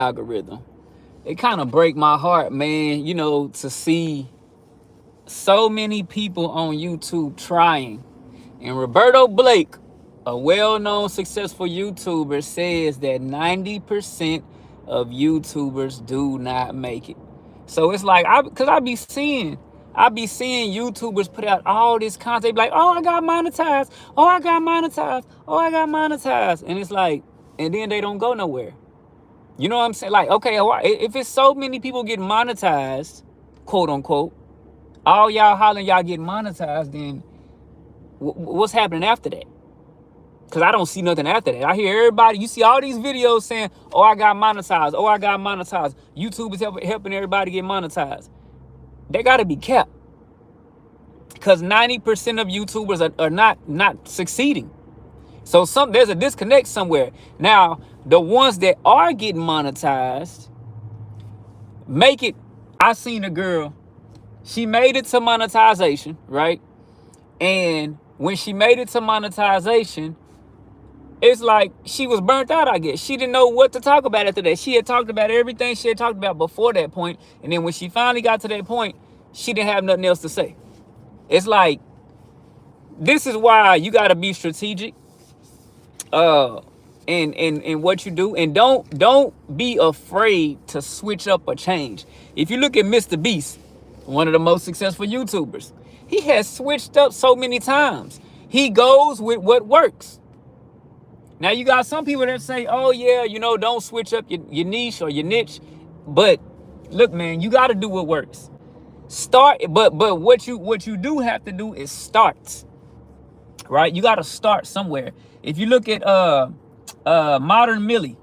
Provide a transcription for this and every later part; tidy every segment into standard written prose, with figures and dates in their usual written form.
algorithm. It kind of break my heart, man, you know, to see so many people on YouTube trying. And Roberto Blake, a well-known successful YouTuber, says that 90% of YouTubers do not make it. So it's like, cause I be seeing YouTubers put out all this content, they be like, oh, I got monetized, oh, I got monetized, oh, I got monetized. And it's like, and then they don't go nowhere. You know what I'm saying? Like, okay, if it's so many people getting monetized, quote unquote, all y'all hollering y'all getting monetized, then what's happening after that? Because I don't see nothing after that. I hear everybody, you see all these videos saying, oh, I got monetized, oh, I got monetized. YouTube is helping everybody get monetized. They got to be kept. Because 90% of YouTubers are not succeeding. So there's a disconnect somewhere. Now, the ones that are getting monetized, make it. I seen a girl, she made it to monetization, right? And when she made it to monetization, it's like she was burnt out, I guess. She didn't know what to talk about after that. She had talked about everything she had talked about before that point. And then when she finally got to that point, she didn't have nothing else to say. It's like, this is why you got to be strategic in what you do. And don't be afraid to switch up or change. If you look at Mr. Beast, one of the most successful YouTubers, he has switched up so many times. He goes with what works. Now, you got some people that say, oh, yeah, you know, don't switch up your niche or your niche. But look, man, you got to do what works. Start. But what you do have to do is start. Right. You got to start somewhere. If you look at Modern Millie,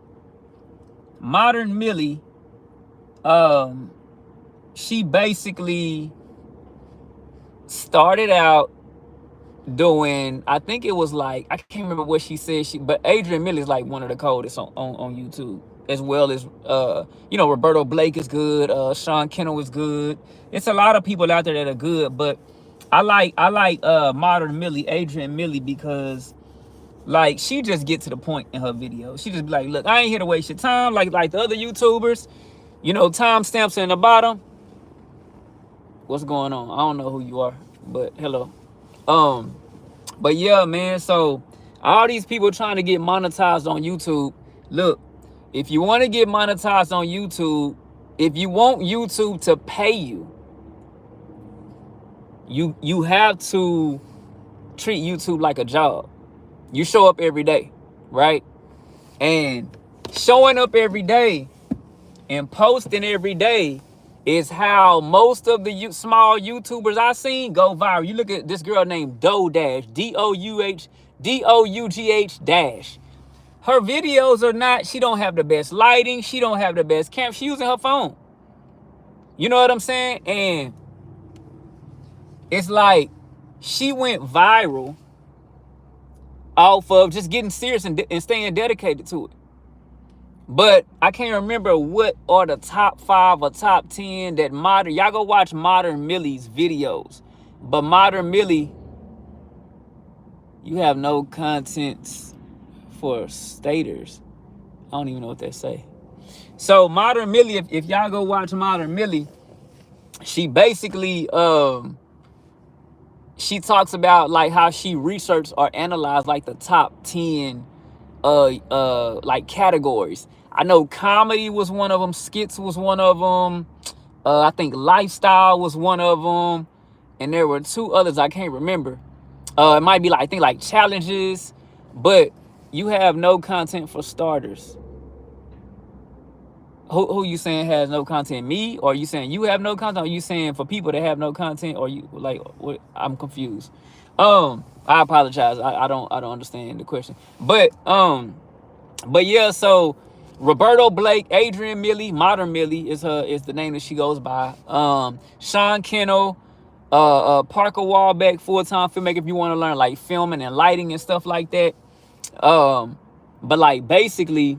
she basically started out doing, I think it was like, I can't remember what she said, but Adrian Millie is like one of the coldest on YouTube, as well as you know, Roberto Blake is good, Sean Kennel is good. It's a lot of people out there that are good, but I like Modern Millie, Adrian Millie, because like she just get to the point in her videos. She just be like, look, I ain't here to waste your time like the other YouTubers, you know, timestamps in the bottom. What's going on? I don't know who you are, but hello. But yeah, man, so all these people trying to get monetized on YouTube, look, if you want to get monetized on YouTube, if you want YouTube to pay you, you have to treat YouTube like a job. You show up every day, right? And showing up every day and posting every day is how most of the small YouTubers I seen go viral. You look at this girl named DougH, DOUGH dash. Her videos are not, she don't have the best lighting. She don't have the best camera. She using her phone. You know what I'm saying? And it's like she went viral off of just getting serious and staying dedicated to it. But I can't remember what are the top 5 or top 10 that y'all go watch Modern Millie's videos. But Modern Millie, you have no contents for staters. I don't even know what they say. So Modern Millie, if y'all go watch Modern Millie, she basically she talks about like how she researched or analyzed like the top 10 like categories. I know comedy was one of them, skits was one of them, I think lifestyle was one of them, and there were 2 others I can't remember. It might be like, I think like challenges, but you have no content for starters. Who you saying has no content? Me? Or you saying you have no content? Or you saying for people that have no content? Or you like what? I'm confused. I apologize. I don't understand the question. But yeah, so Roberto Blake, Adrian Millie, Modern Millie is the name that she goes by. Sean Kennel, Parker Wallbeck, full-time filmmaker if you want to learn like filming and lighting and stuff like that. But like basically,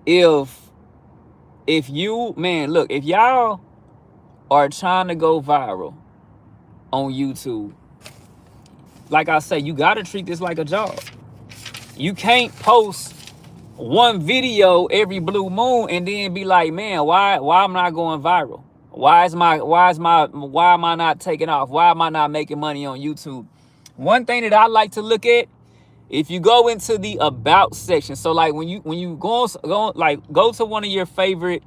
if you, man, look, if y'all are trying to go viral on YouTube, like I say, you got to treat this like a job. You can't post one video every blue moon and then be like, man, why am I not going viral? Why am I not taking off? Why am I not making money on YouTube? One thing that I like to look at, if you go into the about section, so like when you go to one of your favorite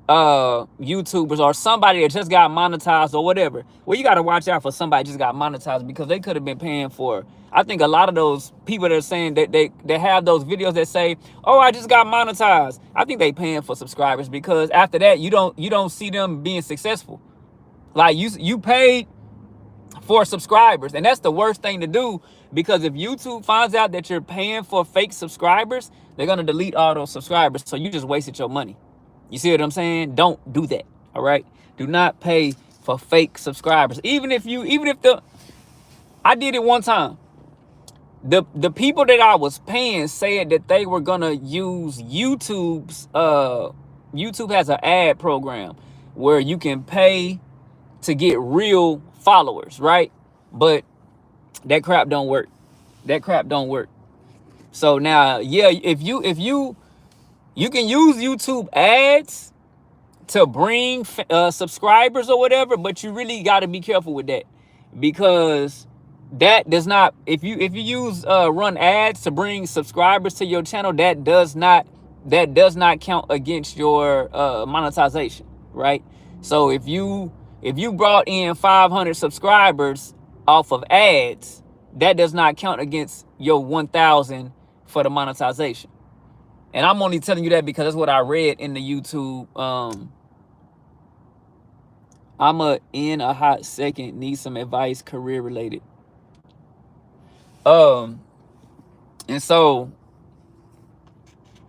YouTubers or somebody that just got monetized or whatever, well, you got to watch out for somebody just got monetized, because they could have been paying for, I think a lot of those people that are saying that they have those videos that say, oh, I just got monetized, I think they paying for subscribers, because after that you don't see them being successful. Like you paid for subscribers, and that's the worst thing to do, because if YouTube finds out that you're paying for fake subscribers, they're going to delete all those subscribers, so you just wasted your money. You see what I'm saying? Don't do that. All right, do not pay for fake subscribers. Even if I did it one time. The people that I was paying said that they were gonna use YouTube's YouTube has an ad program where you can pay to get real followers, right? But that crap don't work. That crap don't work. So now, yeah, if you can use YouTube ads to bring subscribers or whatever, but you really got to be careful with that, because that does not, if you use run ads to bring subscribers to your channel, that does not count against your monetization, right? So if you brought in 500 subscribers off of ads, that does not count against your 1,000 for the monetization. And I'm only telling you that because that's what I read in the YouTube. I'm in a hot second, need some advice, career related. And so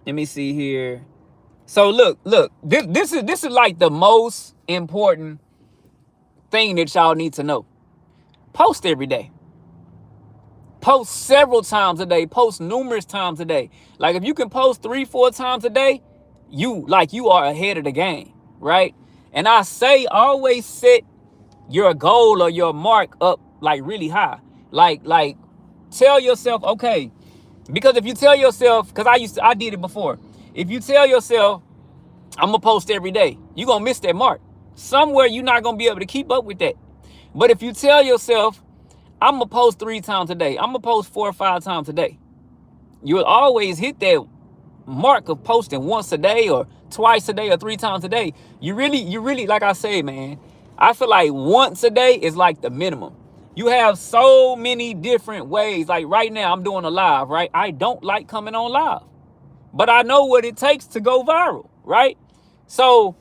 let me see here. So look, this is like the most important thing that y'all need to know. Post every day. Post several times a day. Post numerous times a day. Like if you can post 3-4 times a day, you are ahead of the game, right? And I say always set your goal or your mark up like really high. Like tell yourself, okay, because if you tell yourself, because I did it before. If you tell yourself, I'm gonna post every day, you're gonna miss that mark. Somewhere you're not gonna be able to keep up with that. But if you tell yourself, I'm gonna post 3 times a day, I'm gonna post 4 or 5 times a day, you'll always hit that mark of posting once a day or twice a day or 3 times a day. You really, like I say, man, I feel like once a day is like the minimum. You have so many different ways. Like right now I'm doing a live, right? I don't like coming on live, but I know what it takes to go viral, right? So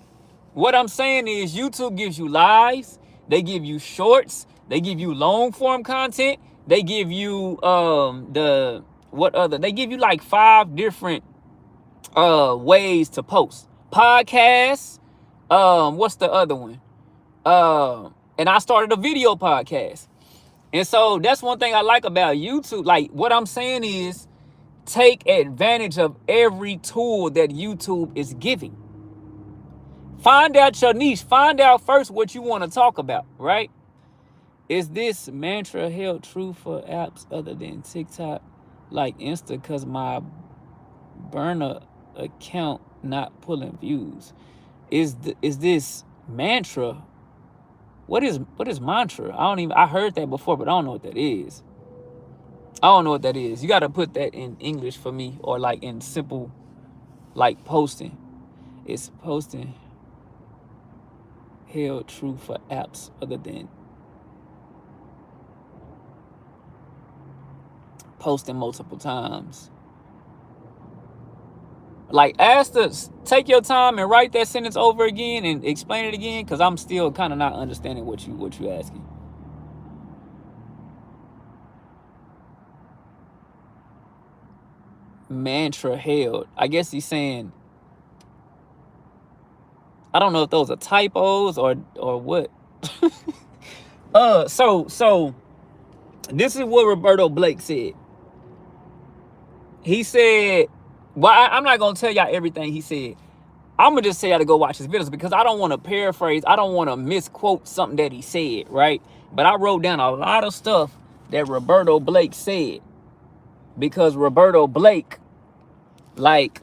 what I'm saying is YouTube gives you lives, they give you shorts, they give you long form content, they give you they give you like 5 different ways to post. Podcasts, what's the other one? And I started a video podcast. And so that's one thing I like about YouTube. Like what I'm saying is take advantage of every tool that YouTube is giving. Find out your niche. Find out first what you want to talk about, right? Is this mantra held true for apps other than TikTok, like Insta, because my burner account not pulling views? Is this mantra? What is mantra? I heard that before, but I don't know what that is. I don't know what that is. You got to put that in English for me, or like in simple, like posting. It's posting held true for apps other than posting multiple times. Like take your time and write that sentence over again and explain it again, because I'm still kind of not understanding what you asking. Mantra held. I guess he's saying, I don't know if those are typos or what. So this is what Roberto Blake said. He said, well, I'm not gonna tell y'all everything he said. I'm gonna just say y'all to go watch his videos, because I don't want to paraphrase. I don't want to misquote something that he said, right? But I wrote down a lot of stuff that Roberto Blake said, because Roberto Blake Like,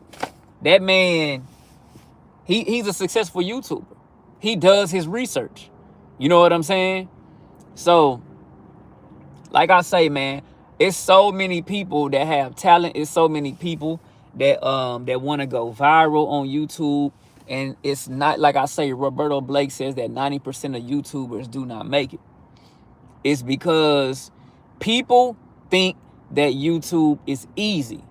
that man, he's a successful YouTuber. He does his research. You know what I'm saying? So, like I say, man, it's so many people that have talent. It's so many people that want to go viral on YouTube. And it's not, like I say, Roberto Blake says that 90% of YouTubers do not make it. It's because people think that YouTube is easy.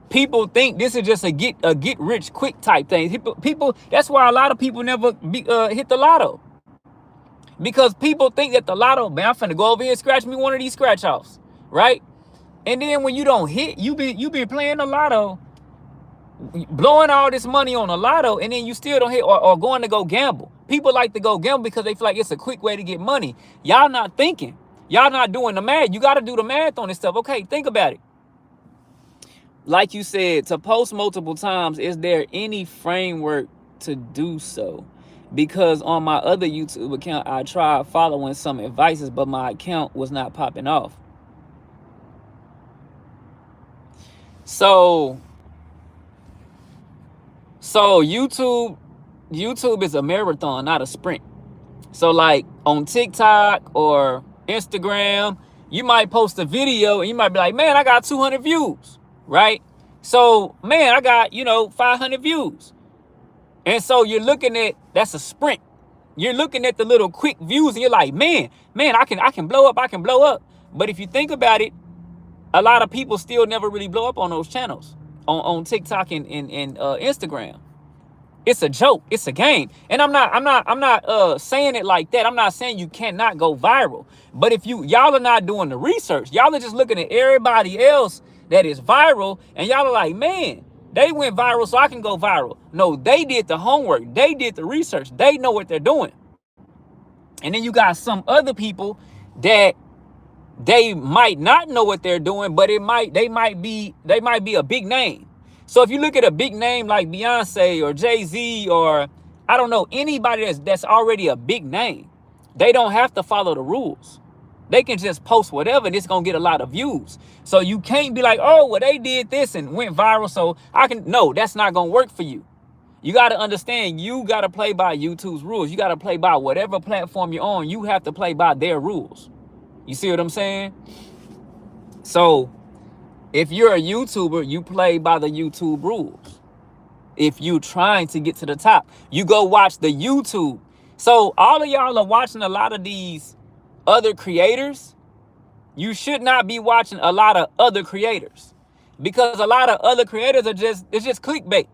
People think this is just a get rich quick type thing. People, that's why a lot of people never hit the lotto. Because people think that the lotto, man, I'm finna go over here and scratch me one of these scratch offs, right? And then when you don't hit, you be playing the lotto, blowing all this money on the lotto, and then you still don't hit, or going to go gamble. People like to go gamble because they feel like it's a quick way to get money. Y'all not thinking. Y'all not doing the math. You got to do the math on this stuff. Okay, think about it. Like you said, to post multiple times, is there any framework to do so? Because on my other YouTube account, I tried following some advices, but my account was not popping off. So YouTube is a marathon, not a sprint. So like on TikTok or Instagram, you might post a video and you might be like, man, I got 200 views, right? So, man, I got, 500 views. And so you're looking at, that's a sprint. You're looking at the little quick views and you're like, man, I can blow up. But if you think about it, a lot of people still never really blow up on those channels, on TikTok and Instagram. It's a joke. It's a game. And I'm not saying it like that. I'm not saying you cannot go viral. But if y'all are not doing the research, y'all are just looking at everybody else that is viral, and y'all are like, man, they went viral, so I can go viral. No, they did the homework. They did the research. They know what they're doing. And then you got some other people that they might not know what they're doing, but they might be a big name. So if you look at a big name like Beyonce or Jay-Z, or I don't know, anybody that's already a big name, they don't have to follow the rules. They can just post whatever and it's going to get a lot of views. So you can't be like, oh, well, they did this and went viral, so I can. No, that's not going to work for you. You got to understand, you got to play by YouTube's rules. You got to play by whatever platform you're on. You have to play by their rules. You see what I'm saying? So if you're a YouTuber, you play by the YouTube rules. If you're trying to get to the top, you go watch the YouTube. So all of y'all are watching a lot of these other creators. You should not be watching a lot of other creators, because a lot of other creators it's just clickbait.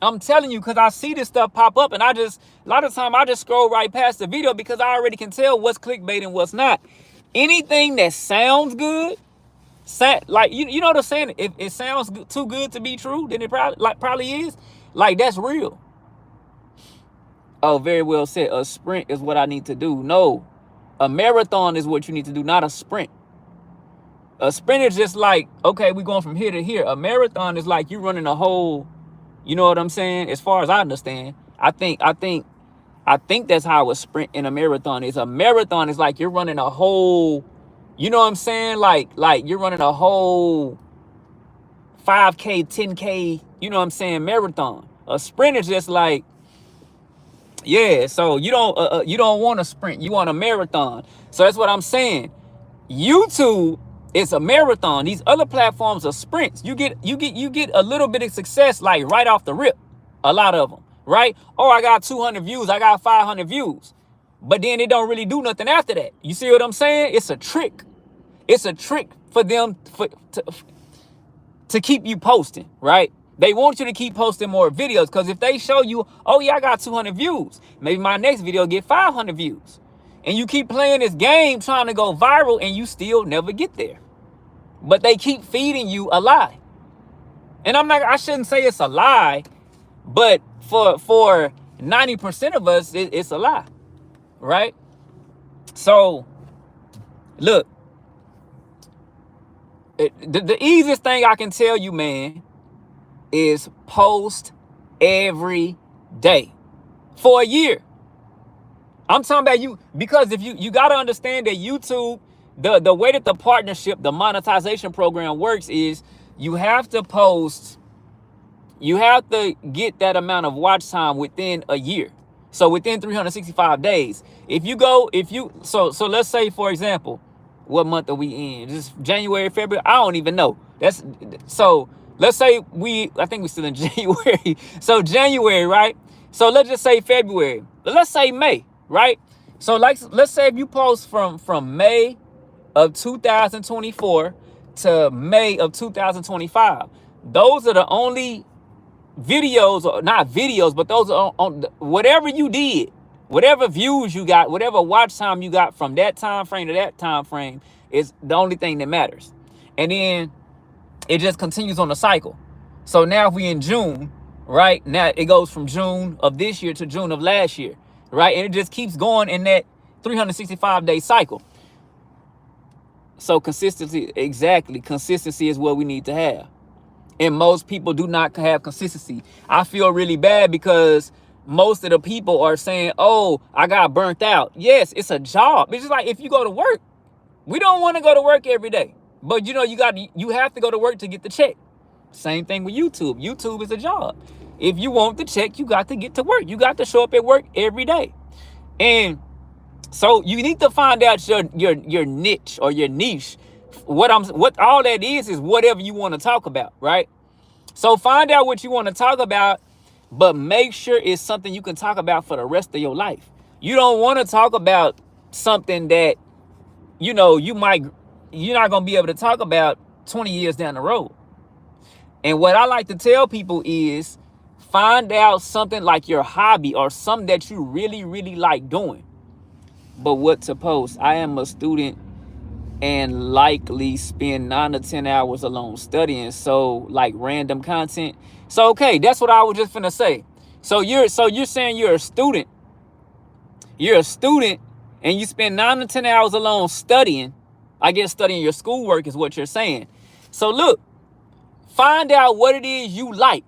I'm telling you, because I see this stuff pop up and a lot of time I just scroll right past the video because I already can tell what's clickbait and what's not. Anything that sounds good, like you know what I'm saying? If it sounds too good to be true, then it probably is. Like, that's real. Oh, very well said. A sprint is what I need to do. No, a marathon is what you need to do, not a sprint. A sprint is just like, okay, we're going from here to here. A marathon is like you running a whole, you know what I'm saying? As far as I understand, I think that's how a sprint in a marathon is. A marathon is like you're running a whole, you know what I'm saying? Like you're running a whole 5K, 10K, you know what I'm saying, marathon. A sprint is just like, yeah, so you don't want a sprint, you want a marathon. So that's what I'm saying. YouTube is a marathon. These other platforms are sprints. You get a little bit of success like right off the rip. A lot of them, right? Oh, I got 200 views, I got 500 views. But then it don't really do nothing after that. You see what I'm saying? It's a trick. It's a trick for them to keep you posting, right? They want you to keep posting more videos, because if they show you, oh yeah, I got 200 views, maybe my next video get 500 views. And you keep playing this game trying to go viral and you still never get there. But they keep feeding you a lie. And I shouldn't say it's a lie, but for 90% of us, it's a lie, right? So look, the easiest thing I can tell you, man, is post every day for a year. I'm talking about you, because if you got to understand that YouTube, the way that the partnership, the monetization program works is you have to post You have to get that amount of watch time within a year. So within 365 days. So let's say, for example, what month are we in? Just January, February? I don't even know. So let's say I think we're still in January. So January, right? So let's just say February. Let's say May, right? So let's say if you post from May of 2024 to May of 2025, those are the only videos, or not videos, but those are on whatever you did, whatever views you got, whatever watch time you got from that time frame to that time frame is the only thing that matters. And then it just continues on the cycle. So now if we in June, right? Now it goes from June of this year to June of last year, right? And it just keeps going in that 365-day cycle. So consistency is what we need to have. And most people do not have consistency. I feel really bad because most of the people are saying, oh, I got burnt out. Yes, it's a job. It's just like if you go to work, we don't want to go to work every day. But you have to go to work to get the check. Same thing with YouTube. YouTube is a job. If you want the check, you got to get to work. You got to show up at work every day. And so you need to find out your niche or your niche. What all that is whatever you want to talk about, right? So find out what you want to talk about, but make sure it's something you can talk about for the rest of your life. You don't want to talk about something that, you're not going to be able to talk about 20 years down the road. And what I like to tell people is find out something like your hobby or something that you really, really like doing. But what to post? I am a student and likely spend 9 to 10 hours alone studying. So like random content. So, okay, that's what I was just finna say. So you're saying you're a student. You're a student and you spend 9 to 10 hours alone studying. I guess studying your schoolwork is what you're saying. So look, find out what it is you like.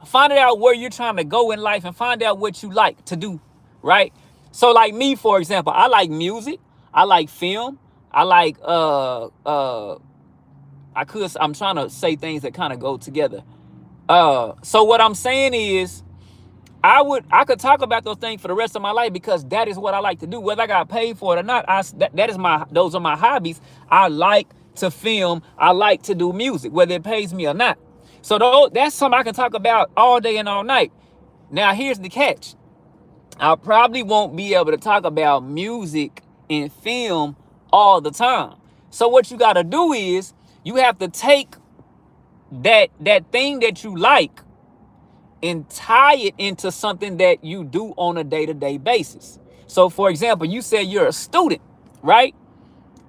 Find out where you're trying to go in life and find out what you like to do, right? So like me, for example, I like music. I like film. I like, I'm trying to say things that kind of go together. So what I'm saying is I could talk about those things for the rest of my life because that is what I like to do. Whether I got paid for it or not, those are my hobbies. I like to film. I like to do music, whether it pays me or not. So that's something I can talk about all day and all night. Now, here's the catch. I probably won't be able to talk about music and film all the time. So what you got to do is you have to take that thing that you like and tie it into something that you do on a day-to-day basis. So for example, you said you're a student, right?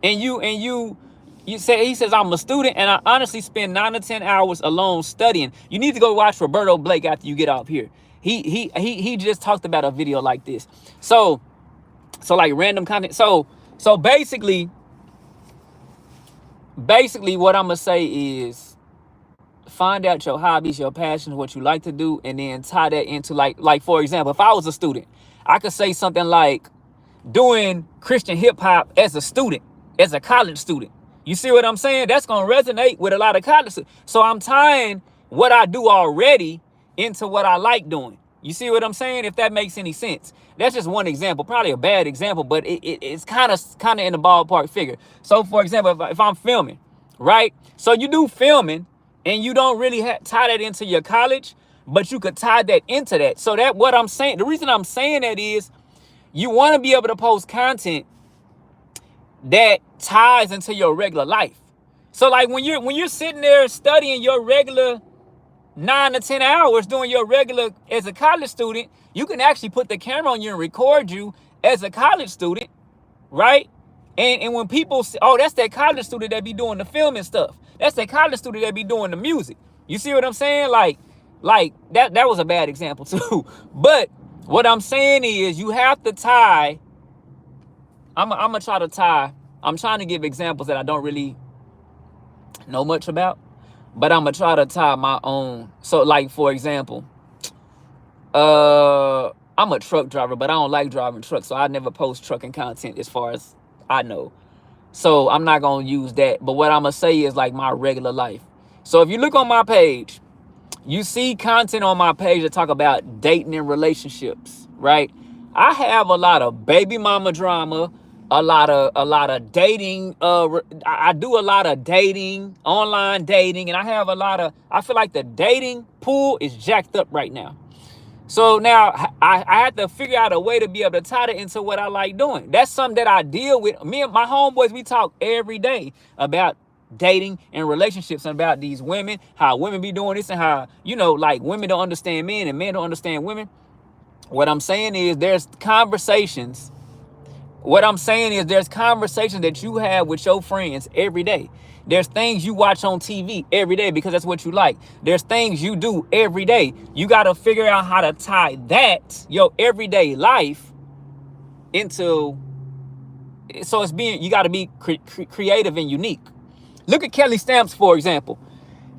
And he says, I'm a student and I honestly spend 9 to 10 hours alone studying. You need to go watch Roberto Blake after you get off here. He just talked about a video like this. So like random content. So basically what I'm gonna say is find out your hobbies, your passions, what you like to do, and then tie that into like for example, if I was a student, I could say something like doing Christian hip hop as a student, as a college student. You see what I'm saying? That's gonna resonate with a lot of college students. So I'm tying what I do already into what I like doing. You see what I'm saying? If that makes any sense. That's just one example, probably a bad example, but it's kind of in the ballpark figure. So for example, if I'm filming, right? So you do filming and you don't really tie that into your college, but you could tie that into that. So that what I'm saying, the reason I'm saying that is you want to be able to post content that ties into your regular life. So like when you're sitting there studying your regular 9 to 10 hours doing your regular as a college student, you can actually put the camera on you and record you as a college student, right? And when people say, oh, that's that college student that be doing the filming stuff. That's that college student that be doing the music. You see what I'm saying? Like that was a bad example too. But what I'm saying is you have to tie. I'm gonna try to tie. I'm trying to give examples that I don't really know much about, but I'm gonna try to tie my own. So like, for example, I'm a truck driver, but I don't like driving trucks, so I never post trucking content as far as I know. So I'm not gonna use that. But what I'm gonna say is like my regular life. So if you look on my page, You see content on my page that talk about dating and relationships, right? I have a lot of baby mama drama, a lot of dating. I do a lot of dating, online dating, and I feel like the dating pool is jacked up right now. So now I had to figure out a way to be able to tie it into what I like doing. That's something that I deal with. Me and my homeboys, we talk every day about dating and relationships and about these women, how women be doing this and how, like women don't understand men and men don't understand women. What I'm saying is there's conversations that you have with your friends every day. There's things you watch on TV every day because that's what you like. There's things you do every day. You got to figure out how to tie that, your everyday life, into, so you got to be creative and unique. Look at Kelly Stamps, for example.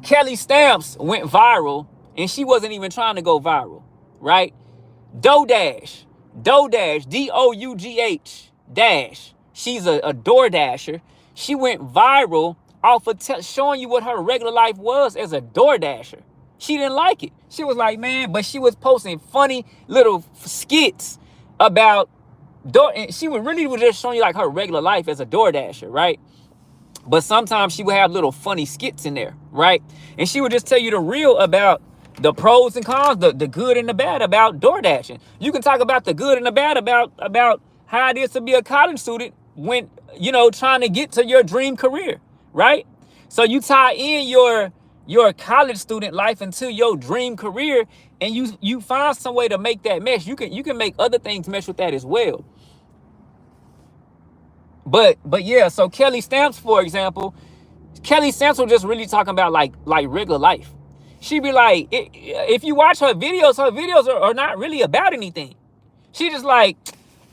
Kelly Stamps went viral and she wasn't even trying to go viral, right? DoorDash, DOUGH dash. She's a DoorDasher. She went viral off of showing you what her regular life was as a DoorDasher. She didn't like it. She was like, man, but she was posting funny little skits about and she was just showing you like her regular life as a DoorDasher, right? But sometimes she would have little funny skits in there, right? And she would just tell you the real about the pros and cons, the good and the bad about DoorDashing. You can talk about the good and the bad about how it is to be a college student when, trying to get to your dream career, right? So you tie in your college student life into your dream career, and you find some way to make that mesh. You can make other things mesh with that as well. But yeah, so Kelly Stamps, for example, Kelly Stamps was just really talking about like regular life. She'd be like, if you watch her videos are not really about anything. She just like,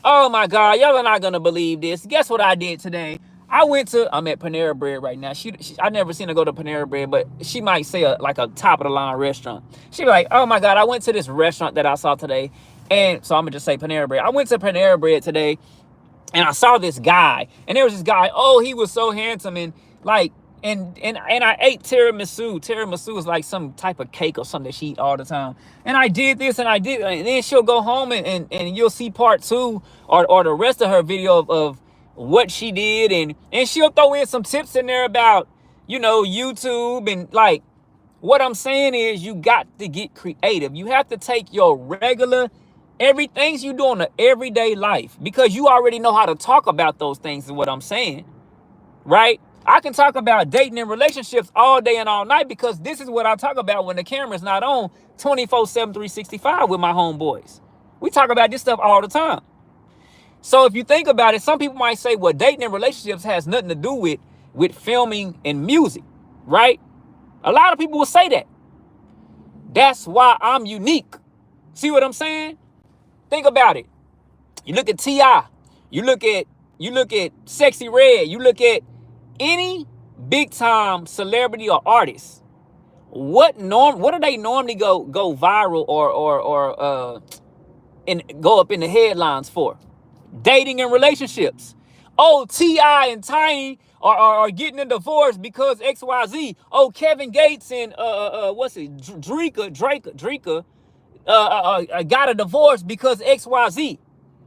oh my God, y'all are not gonna believe this. Guess what I did today? I'm at Panera Bread right now. I never seen her go to Panera Bread, but she might say a top of the line restaurant. She'd be like, oh my God, I went to this restaurant that I saw today. And so I'm gonna just say Panera Bread. I went to Panera Bread today and I saw this guy, and there was this guy. Oh, he was so handsome, and I ate tiramisu. Tiramisu is like some type of cake or something that she eat all the time. And I did this, and then she'll go home and you'll see part 2 or the rest of her video of what she did, and she'll throw in some tips in there about YouTube and like. What I'm saying is you got to get creative. You have to take your regular. Everything you do in the everyday life, because you already know how to talk about those things, is what I'm saying, right? I can talk about dating and relationships all day and all night because this is what I talk about when the camera's not on 24/7, 365 with my homeboys. We talk about this stuff all the time. So if you think about it, some people might say, well, dating and relationships has nothing to do with filming and music, right? A lot of people will say that. That's why I'm unique. See what I'm saying? Think about it. You look at T.I., you look at Sexy Red, you look at any big time celebrity or artist. What do they normally go viral or and go up in the headlines for? Dating and relationships. Oh, T.I. and Tiny are getting a divorce because XYZ. Oh, Kevin Gates and Drake got a divorce because XYZ.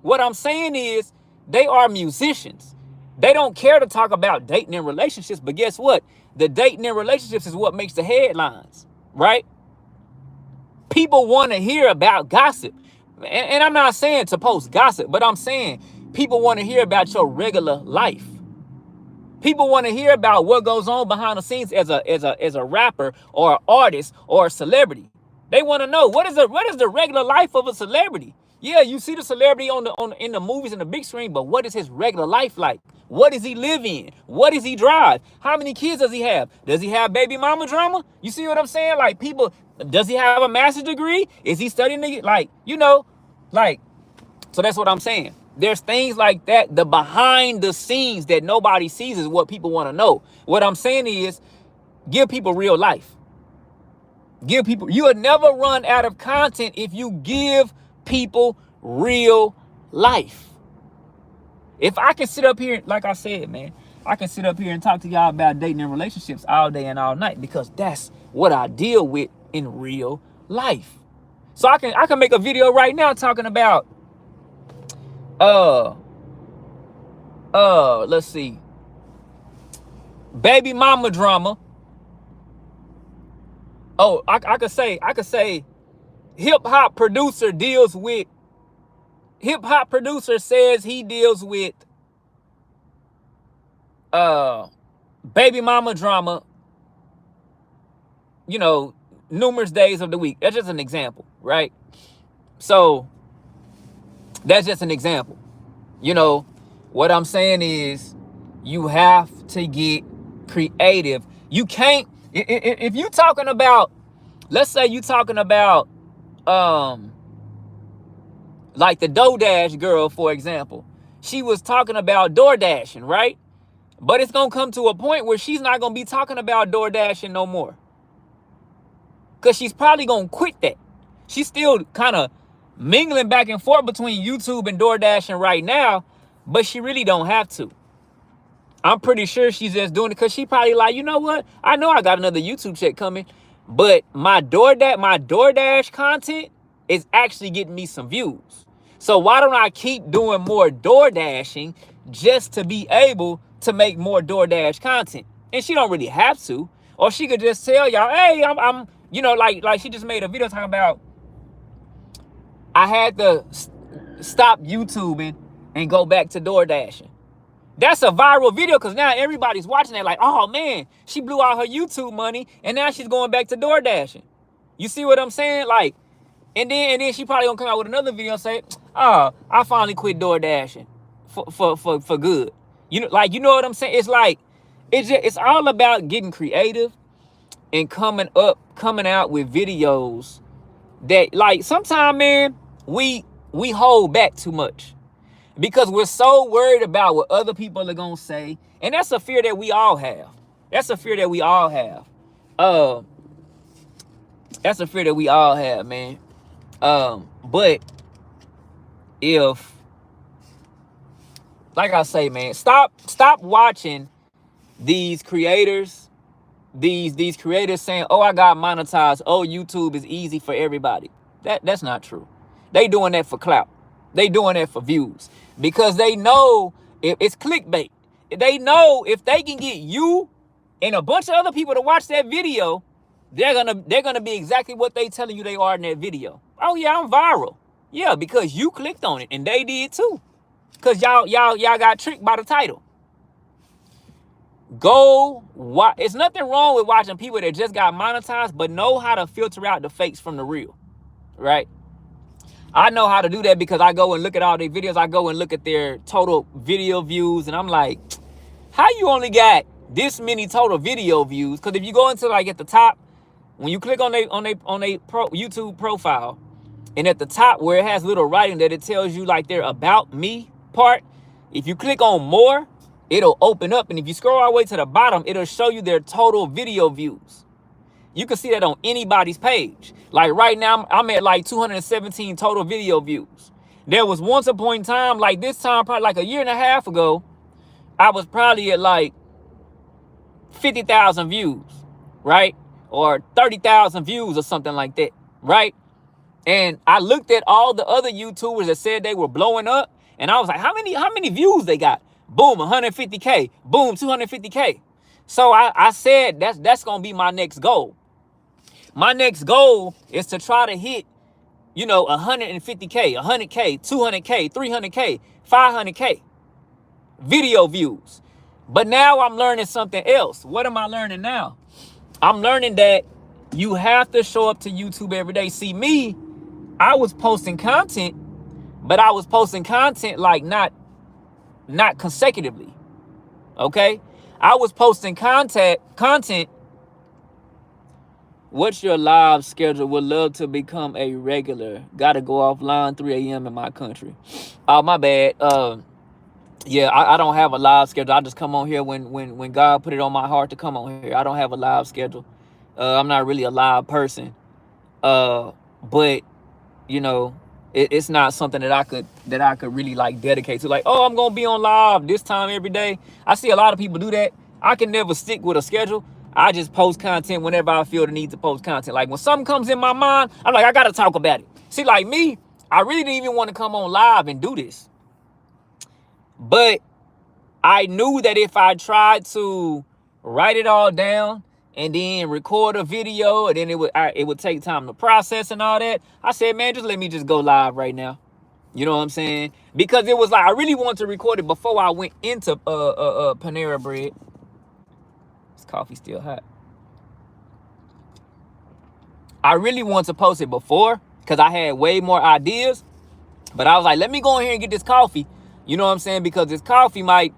What I'm saying is they are musicians. They don't care to talk about dating and relationships, but guess what? The dating and relationships is what makes the headlines, right? People want to hear about gossip. And I'm not saying to post gossip, but I'm saying people want to hear about your regular life. People want to hear about what goes on behind the scenes as a rapper or an artist or a celebrity. They want to know what is the regular life of a celebrity. Yeah, you see the celebrity in the movies and the big screen, but what is his regular life like? What does he live in? What does he drive? How many kids does he have? Does he have baby mama drama? You see what I'm saying? Like, people, does he have a master's degree? Is he studying so that's what I'm saying. There's things like that. The behind the scenes that nobody sees is what people want to know. What I'm saying is give people real life. You will never run out of content if you give people real life. If I can sit up here, like I said, man, I can sit up here and talk to y'all about dating and relationships all day and all night because that's what I deal with in real life. So I can make a video right now talking about let's see, baby mama drama. Oh, I could say hip hop producer says he deals with baby mama drama, you know, numerous days of the week. That's just an example, right? So that's just an example. You know, what I'm saying is you have to get creative. You can't, if you talking about, let's say you talking about like the DoorDash girl, for example. She was talking about DoorDashing, right? But it's gonna come to a point where she's not gonna be talking about DoorDashing no more, because she's probably gonna quit that. She's still kind of mingling back and forth between YouTube and DoorDashing right now, but she really don't have to. I'm pretty sure she's just doing it because she probably like, you know what? I know I got another YouTube check coming, but my DoorDash content is actually getting me some views. So why don't I keep doing more DoorDashing just to be able to make more DoorDash content? And she don't really have to. Or she could just tell y'all, hey, I'm you know, like she just made a video talking about, I had to stop YouTubing and go back to DoorDashing. That's a viral video because now everybody's watching it like, oh man, she blew out her YouTube money and now she's going back to DoorDashing. You see what I'm saying? Like, and then she probably gonna come out with another video and say, oh, I finally quit DoorDashing for good. You know, like, you know what I'm saying? It's like, it's all about getting creative and coming out with videos that, like, sometimes, man, we hold back too much because we're so worried about what other people are gonna say, and that's a fear that we all have. That's a fear that we all have. That's a fear that we all have, man. But if, like I say, man, stop watching these creators, these creators saying, oh, I got monetized, oh, YouTube is easy for everybody. That's not true. They doing that for clout. They doing that for views because they know it's clickbait. They know if they can get you and a bunch of other people to watch that video, they're gonna be exactly what they telling you they are in that video. Oh yeah, I'm viral. Yeah, because you clicked on it and they did too. Cause y'all got tricked by the title. Go watch. It's nothing wrong with watching people that just got monetized, but know how to filter out the fakes from the real, right? I know how to do that because I go and look at all their videos. I go and look at their total video views, and I'm like, how you only got this many total video views? Because if you go into, like, at the top, when you click on a YouTube profile, and at the top where it has little writing that it tells you like their about me part, if you click on more, it'll open up, and if you scroll all the way to the bottom, it'll show you their total video views. You can see that on anybody's page. Like right now, I'm at like 217 total video views. There was once a point in time, like this time, probably like a year and a half ago, I was probably at like 50,000 views, right? Or 30,000 views or something like that, right? And I looked at all the other YouTubers that said they were blowing up, and I was like, how many views they got? Boom, 150K. Boom, 250K. So I said that's gonna be my next goal. My next goal is to try to hit, 150K, 100K, 200K, 300K, 500K video views. But now I'm learning something else. What am I learning now? I'm learning that you have to show up to YouTube every day. See, me, I was posting content, but I was posting content like not consecutively. Okay? I was posting content. What's your live schedule? Would love to become a regular. Gotta go offline 3 a.m. in my country. Oh, my bad. Yeah, I don't have a live schedule. I just come on here when God put it on my heart to come on here. I don't have a live schedule. I'm not really a live person. But it's not something that I could really like dedicate to. Like, oh, I'm gonna be on live this time every day. I see a lot of people do that. I can never stick with a schedule. I just post content whenever I feel the need to post content. Like when something comes in my mind, I'm like, I gotta talk about it. See, like me, I really didn't even want to come on live and do this. But I knew that if I tried to write it all down and then record a video, and then it would take time to process and all that. I said, man, just let me just go live right now. You know what I'm saying? Because it was like I really wanted to record it before I went into Panera Bread. This coffee still hot. I really wanted to post it before because I had way more ideas. But I was like, let me go in here and get this coffee. You know what I'm saying? Because this coffee might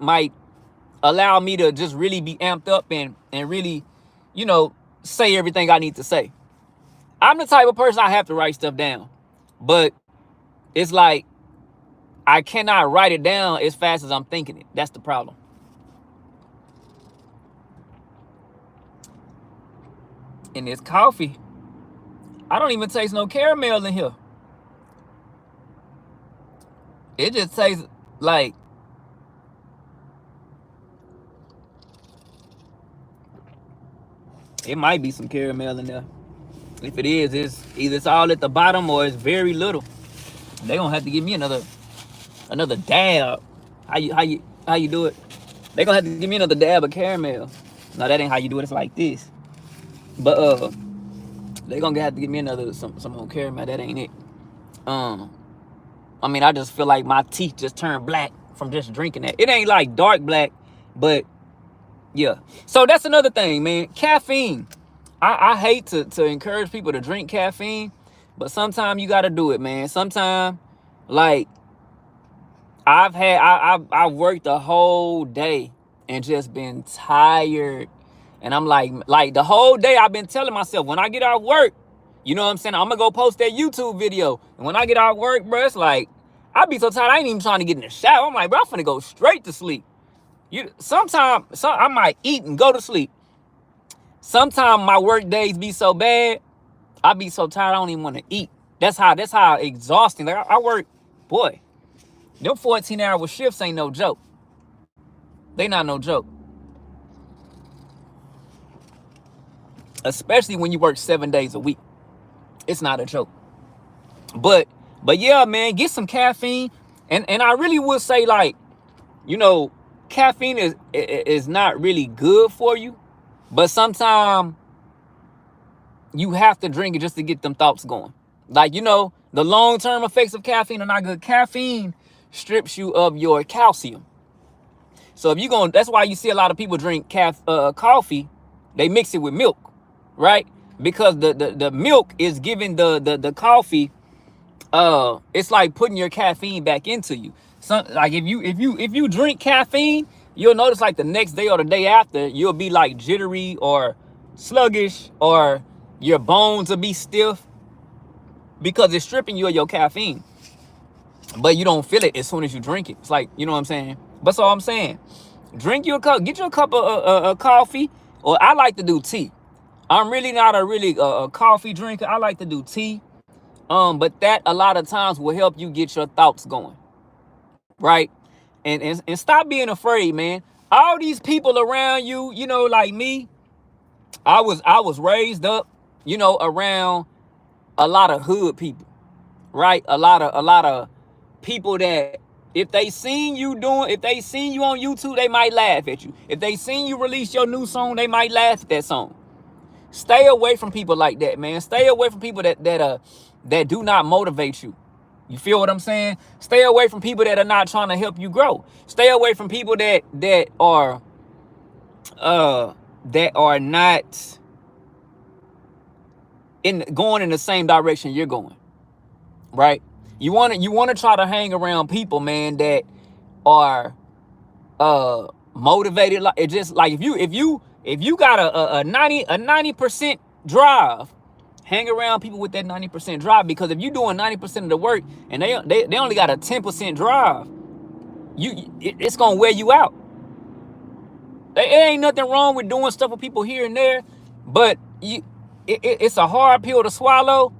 allow me to just really be amped up and really, you know, say everything I need to say. I'm the type of person I have to write stuff down. But it's like I cannot write it down as fast as I'm thinking it. That's the problem. In this coffee, I don't even taste no caramel in here. It just tastes like it might be some caramel in there. If it is, it's either it's all at the bottom or it's very little. They gonna have to give me another dab. How you do it? They gonna have to give me another dab of caramel. No, that ain't how you do it. It's like this. But they gonna have to give me another some more caramel. That ain't it. I mean, I just feel like my teeth just turned black from just drinking that. It ain't like dark black, but yeah. So that's another thing, man. Caffeine. I hate to encourage people to drink caffeine, but sometimes you gotta do it, man. Sometimes, like, I've worked the whole day and just been tired. And I'm like the whole day I've been telling myself, when I get out of work, you know what I'm saying? I'm gonna go post that YouTube video. And when I get out of work, bro, it's like, I be so tired, I ain't even trying to get in the shower. I'm like, bro, I'm finna go straight to sleep. Sometimes I might eat and go to sleep. Sometimes my work days be so bad, I be so tired I don't even want to eat. That's how exhausting. Like I work, boy, them 14-hour shifts ain't no joke. They not no joke. Especially when you work 7 days a week. It's not a joke. But yeah, man, get some caffeine. And I really would say, like, you know, caffeine is not really good for you. But sometimes you have to drink it just to get them thoughts going. Like, you know, the long-term effects of caffeine are not good. Caffeine strips you of your calcium. So if you going, that's why you see a lot of people drink coffee. They mix it with milk, right? Because the milk is giving the coffee. It's like putting your caffeine back into you. Like if you drink caffeine, you'll notice like the next day or the day after, you'll be like jittery or sluggish, or your bones will be stiff because it's stripping you of your caffeine. But you don't feel it as soon as you drink it. It's like, you know what I'm saying? That's all I'm saying. Drink you a cup, get you a cup of coffee, or I like to do tea. I'm really not a coffee drinker. I like to do tea. But that a lot of times will help you get your thoughts going. Right? And stop being afraid, man. All these people around you, you know, like me, I was raised up, you know, around a lot of hood people, right? A lot of people that if they seen you on YouTube, they might laugh at you. If they seen you release your new song, they might laugh at that song. Stay away from people like that, man. Stay away from people that do not motivate you. You feel what I'm saying? Stay away from people that are not trying to help you grow. Stay away from people that are not going in the same direction you're going. Right? You want to try to hang around people, man, that are motivated. Like, it just like if you got a 90% drive, hang around people with that 90% drive, because if you're doing 90% of the work and they only got a 10% drive, it's gonna wear you out. There ain't nothing wrong with doing stuff with people here and there, but it's a hard pill to swallow.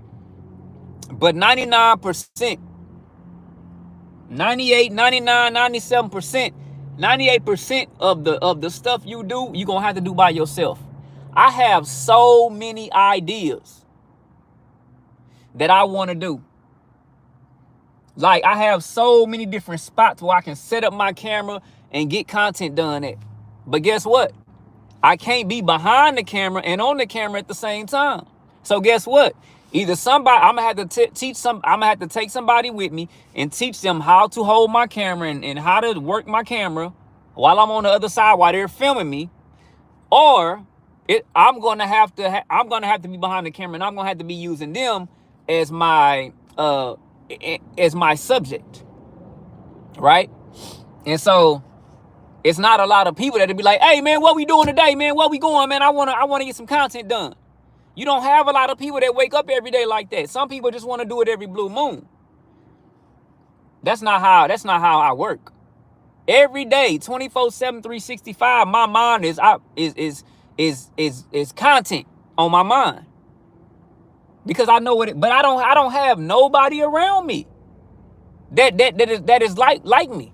But 99%, 98, 99, 97%, 98% of the stuff you do, you're gonna have to do by yourself. I have so many ideas that I want to do. Like, I have so many different spots where I can set up my camera and get content done at. But guess what? I can't be behind the camera and on the camera at the same time. So guess what? Either somebody, I'm gonna have to I'm gonna have to take somebody with me and teach them how to hold my camera and how to work my camera while I'm on the other side while they're filming me, or I'm gonna have to be behind the camera and I'm gonna have to be using them as my subject, right? And so it's not a lot of people that'll be like, hey man, what we doing today, man? Where we going, man? I wanna get some content done. You don't have a lot of people that wake up every day like that. Some people just want to do it every blue moon. That's not how I work. Every day, 24/7, 365, my mind is content on my mind. Because I know what but I don't have nobody around me that is like me.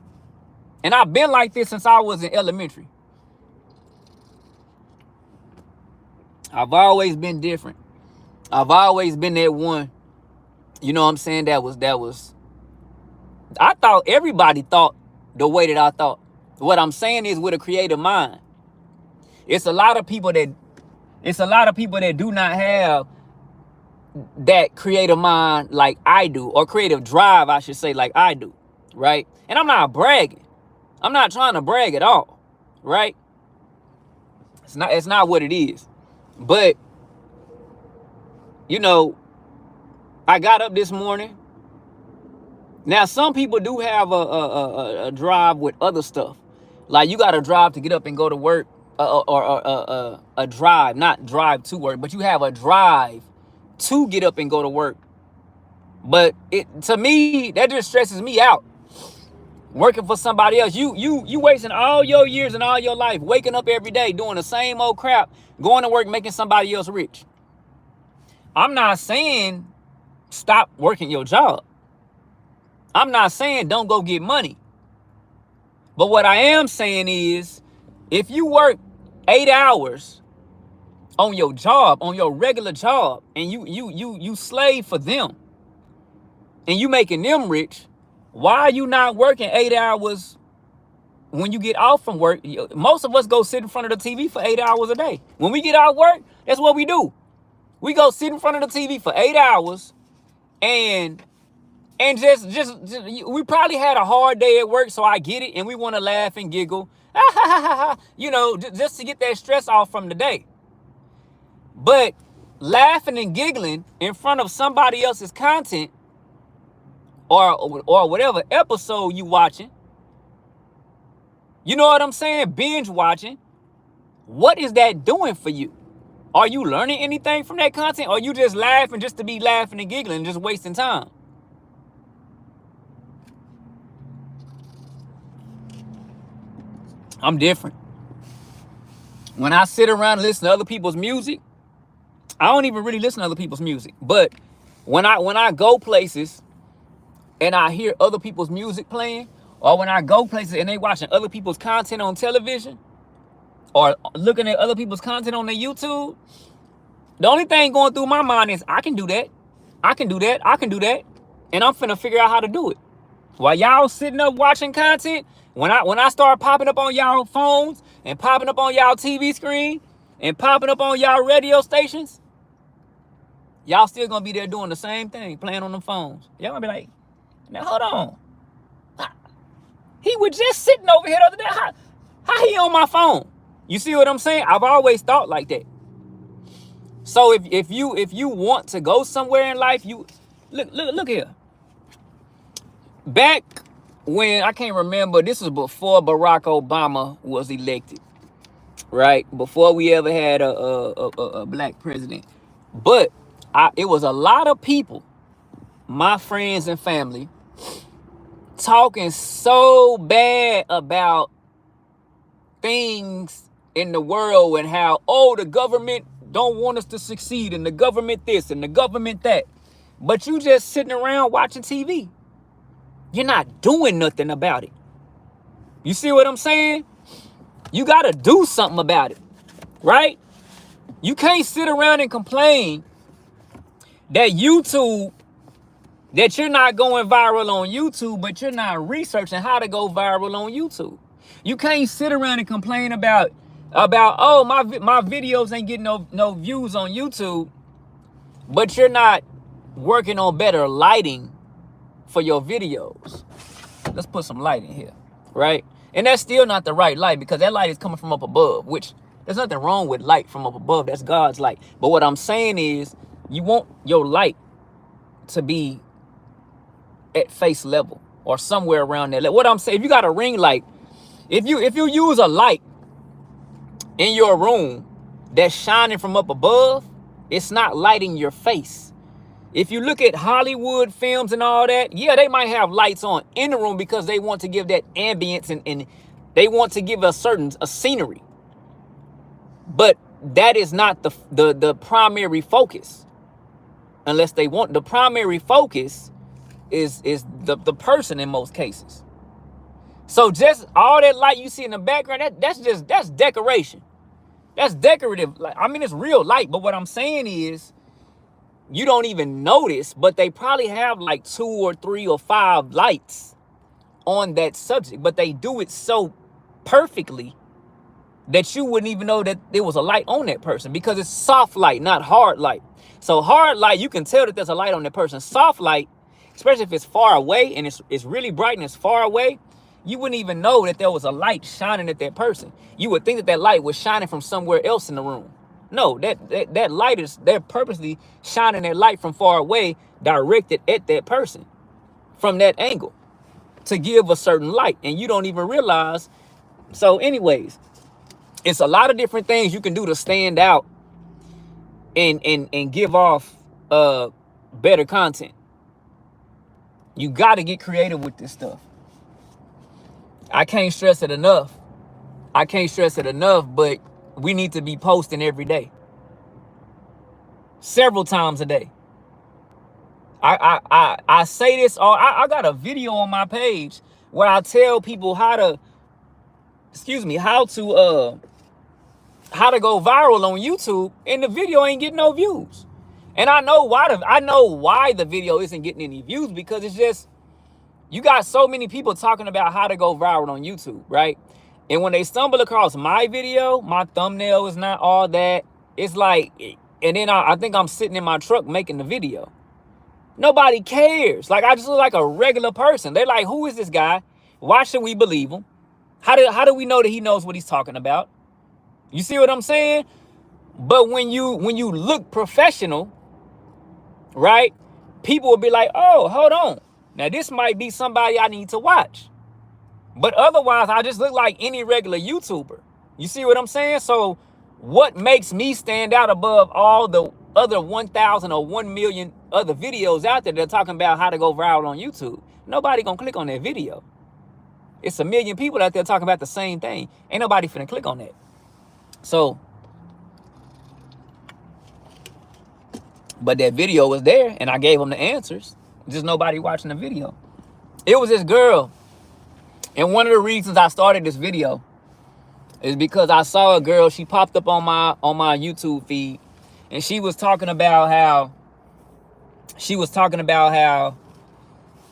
And I've been like this since I was in elementary. I've always been different. I've always been that one, you know what I'm saying, that was I thought everybody thought the way that I thought. What I'm saying is, with a creative mind. It's a lot of people that do not have that creative mind like I do, or creative drive, I should say, like I do, right? And I'm not bragging. I'm not trying to brag at all, right? It's not what it is. But, you know, I got up this morning. Now, some people do have a drive with other stuff. Like, you got a drive to get up and go to work, or a drive, not drive to work, but you have a drive to get up and go to work. But to me, that just stresses me out. Working for somebody else, you wasting all your years and all your life waking up every day doing the same old crap, going to work making somebody else rich. I'm not saying stop working your job. I'm not saying don't go get money. But what I am saying is, if you work 8 hours on your job, on your regular job, and you slave for them, and you making them rich, why are you not working 8 hours when you get off from work? Most of us go sit in front of the TV for 8 hours a day. When we get out work, that's what we do. We go sit in front of the TV for 8 hours, and just we probably had a hard day at work, so I get it, and we want to laugh and giggle, you know, just to get that stress off from the day. But laughing and giggling in front of somebody else's content, or whatever episode you watching, you know what I'm saying, binge watching, what is that doing for you? Are you learning anything from that content, or you just laughing just to be laughing and giggling and just wasting time? I'm different. When I sit around and listen to other people's music, I don't even really listen to other people's music. But when I go places and I hear other people's music playing, or when I go places and they watching other people's content on television, or looking at other people's content on their YouTube, the only thing going through my mind is, I can do that. I can do that. I can do that. And I'm finna figure out how to do it. While y'all sitting up watching content, when I start popping up on y'all phones and popping up on y'all TV screen and popping up on y'all radio stations, y'all still gonna be there doing the same thing, playing on them phones. Y'all gonna be like, now hold on. He was just sitting over here the other day. How he on my phone? You see what I'm saying? I've always thought like that. So if you want to go somewhere in life, you look here. Back when, I can't remember, this was before Barack Obama was elected, right? Before we ever had a black president. But it was a lot of people, my friends and family, talking so bad about things in the world, and how, oh, the government don't want us to succeed, and the government this and the government that. But you just sitting around watching TV. You're not doing nothing about it. You see what I'm saying? You got to do something about it, right? You can't sit around and complain that that you're not going viral on YouTube, but you're not researching how to go viral on YouTube. You can't sit around and complain about oh, my videos ain't getting no views on YouTube, but you're not working on better lighting for your videos. Let's put some light in here, right? And that's still not the right light, because that light is coming from up above, which there's nothing wrong with light from up above. That's God's light. But what I'm saying is, you want your light to be at face level or somewhere around there. What I'm saying, if you got a ring light, if you use a light in your room that's shining from up above, it's not lighting your face. If you look at Hollywood films and all that, yeah, they might have lights on in the room because they want to give that ambience and they want to give a scenery. But that is not the primary focus. Unless they want, the primary focus is the person in most cases. So just all that light you see in the background, that's decoration. That's decorative. Like, I mean, it's real light, but what I'm saying is, you don't even notice, but they probably have like 2 or 3 or 5 lights on that subject, but they do it so perfectly that you wouldn't even know that there was a light on that person, because it's soft light, not hard light. So hard light, you can tell that there's a light on that person. Soft light, especially if it's far away and it's really bright and it's far away, you wouldn't even know that there was a light shining at that person. You would think that that light was shining from somewhere else in the room. No, that light is, they're purposely shining that light from far away, directed at that person from that angle to give a certain light, and you don't even realize. So anyways, it's a lot of different things you can do to stand out and give off better content. You got to get creative with this stuff. I can't stress it enough. But we need to be posting every day, several times a day. I say this, or I got a video on my page where I tell people how to go viral on YouTube, and the video ain't getting no views. And I know why the video isn't getting any views, because it's just, you got so many people talking about how to go viral on YouTube, right? And when they stumble across my video, my thumbnail is not all that. It's like, and then I think I'm sitting in my truck making the video. Nobody cares. Like, I just look like a regular person. They're like, who is this guy? Why should we believe him? How do we know that he knows what he's talking about? You see what I'm saying? But when you look professional, right? People will be like, oh, hold on. Now, this might be somebody I need to watch. But otherwise, I just look like any regular YouTuber. You see what I'm saying? So what makes me stand out above all the other 1,000 or 1 million other videos out there that are talking about how to go viral on YouTube? Nobody gonna click on that video. It's a million people out there talking about the same thing. Ain't nobody finna click on that. So, but that video was there, and I gave them the answers. Just nobody watching the video. It was this girl. And one of the reasons I started this video is because I saw a girl, she popped up on my YouTube feed, and she was talking about how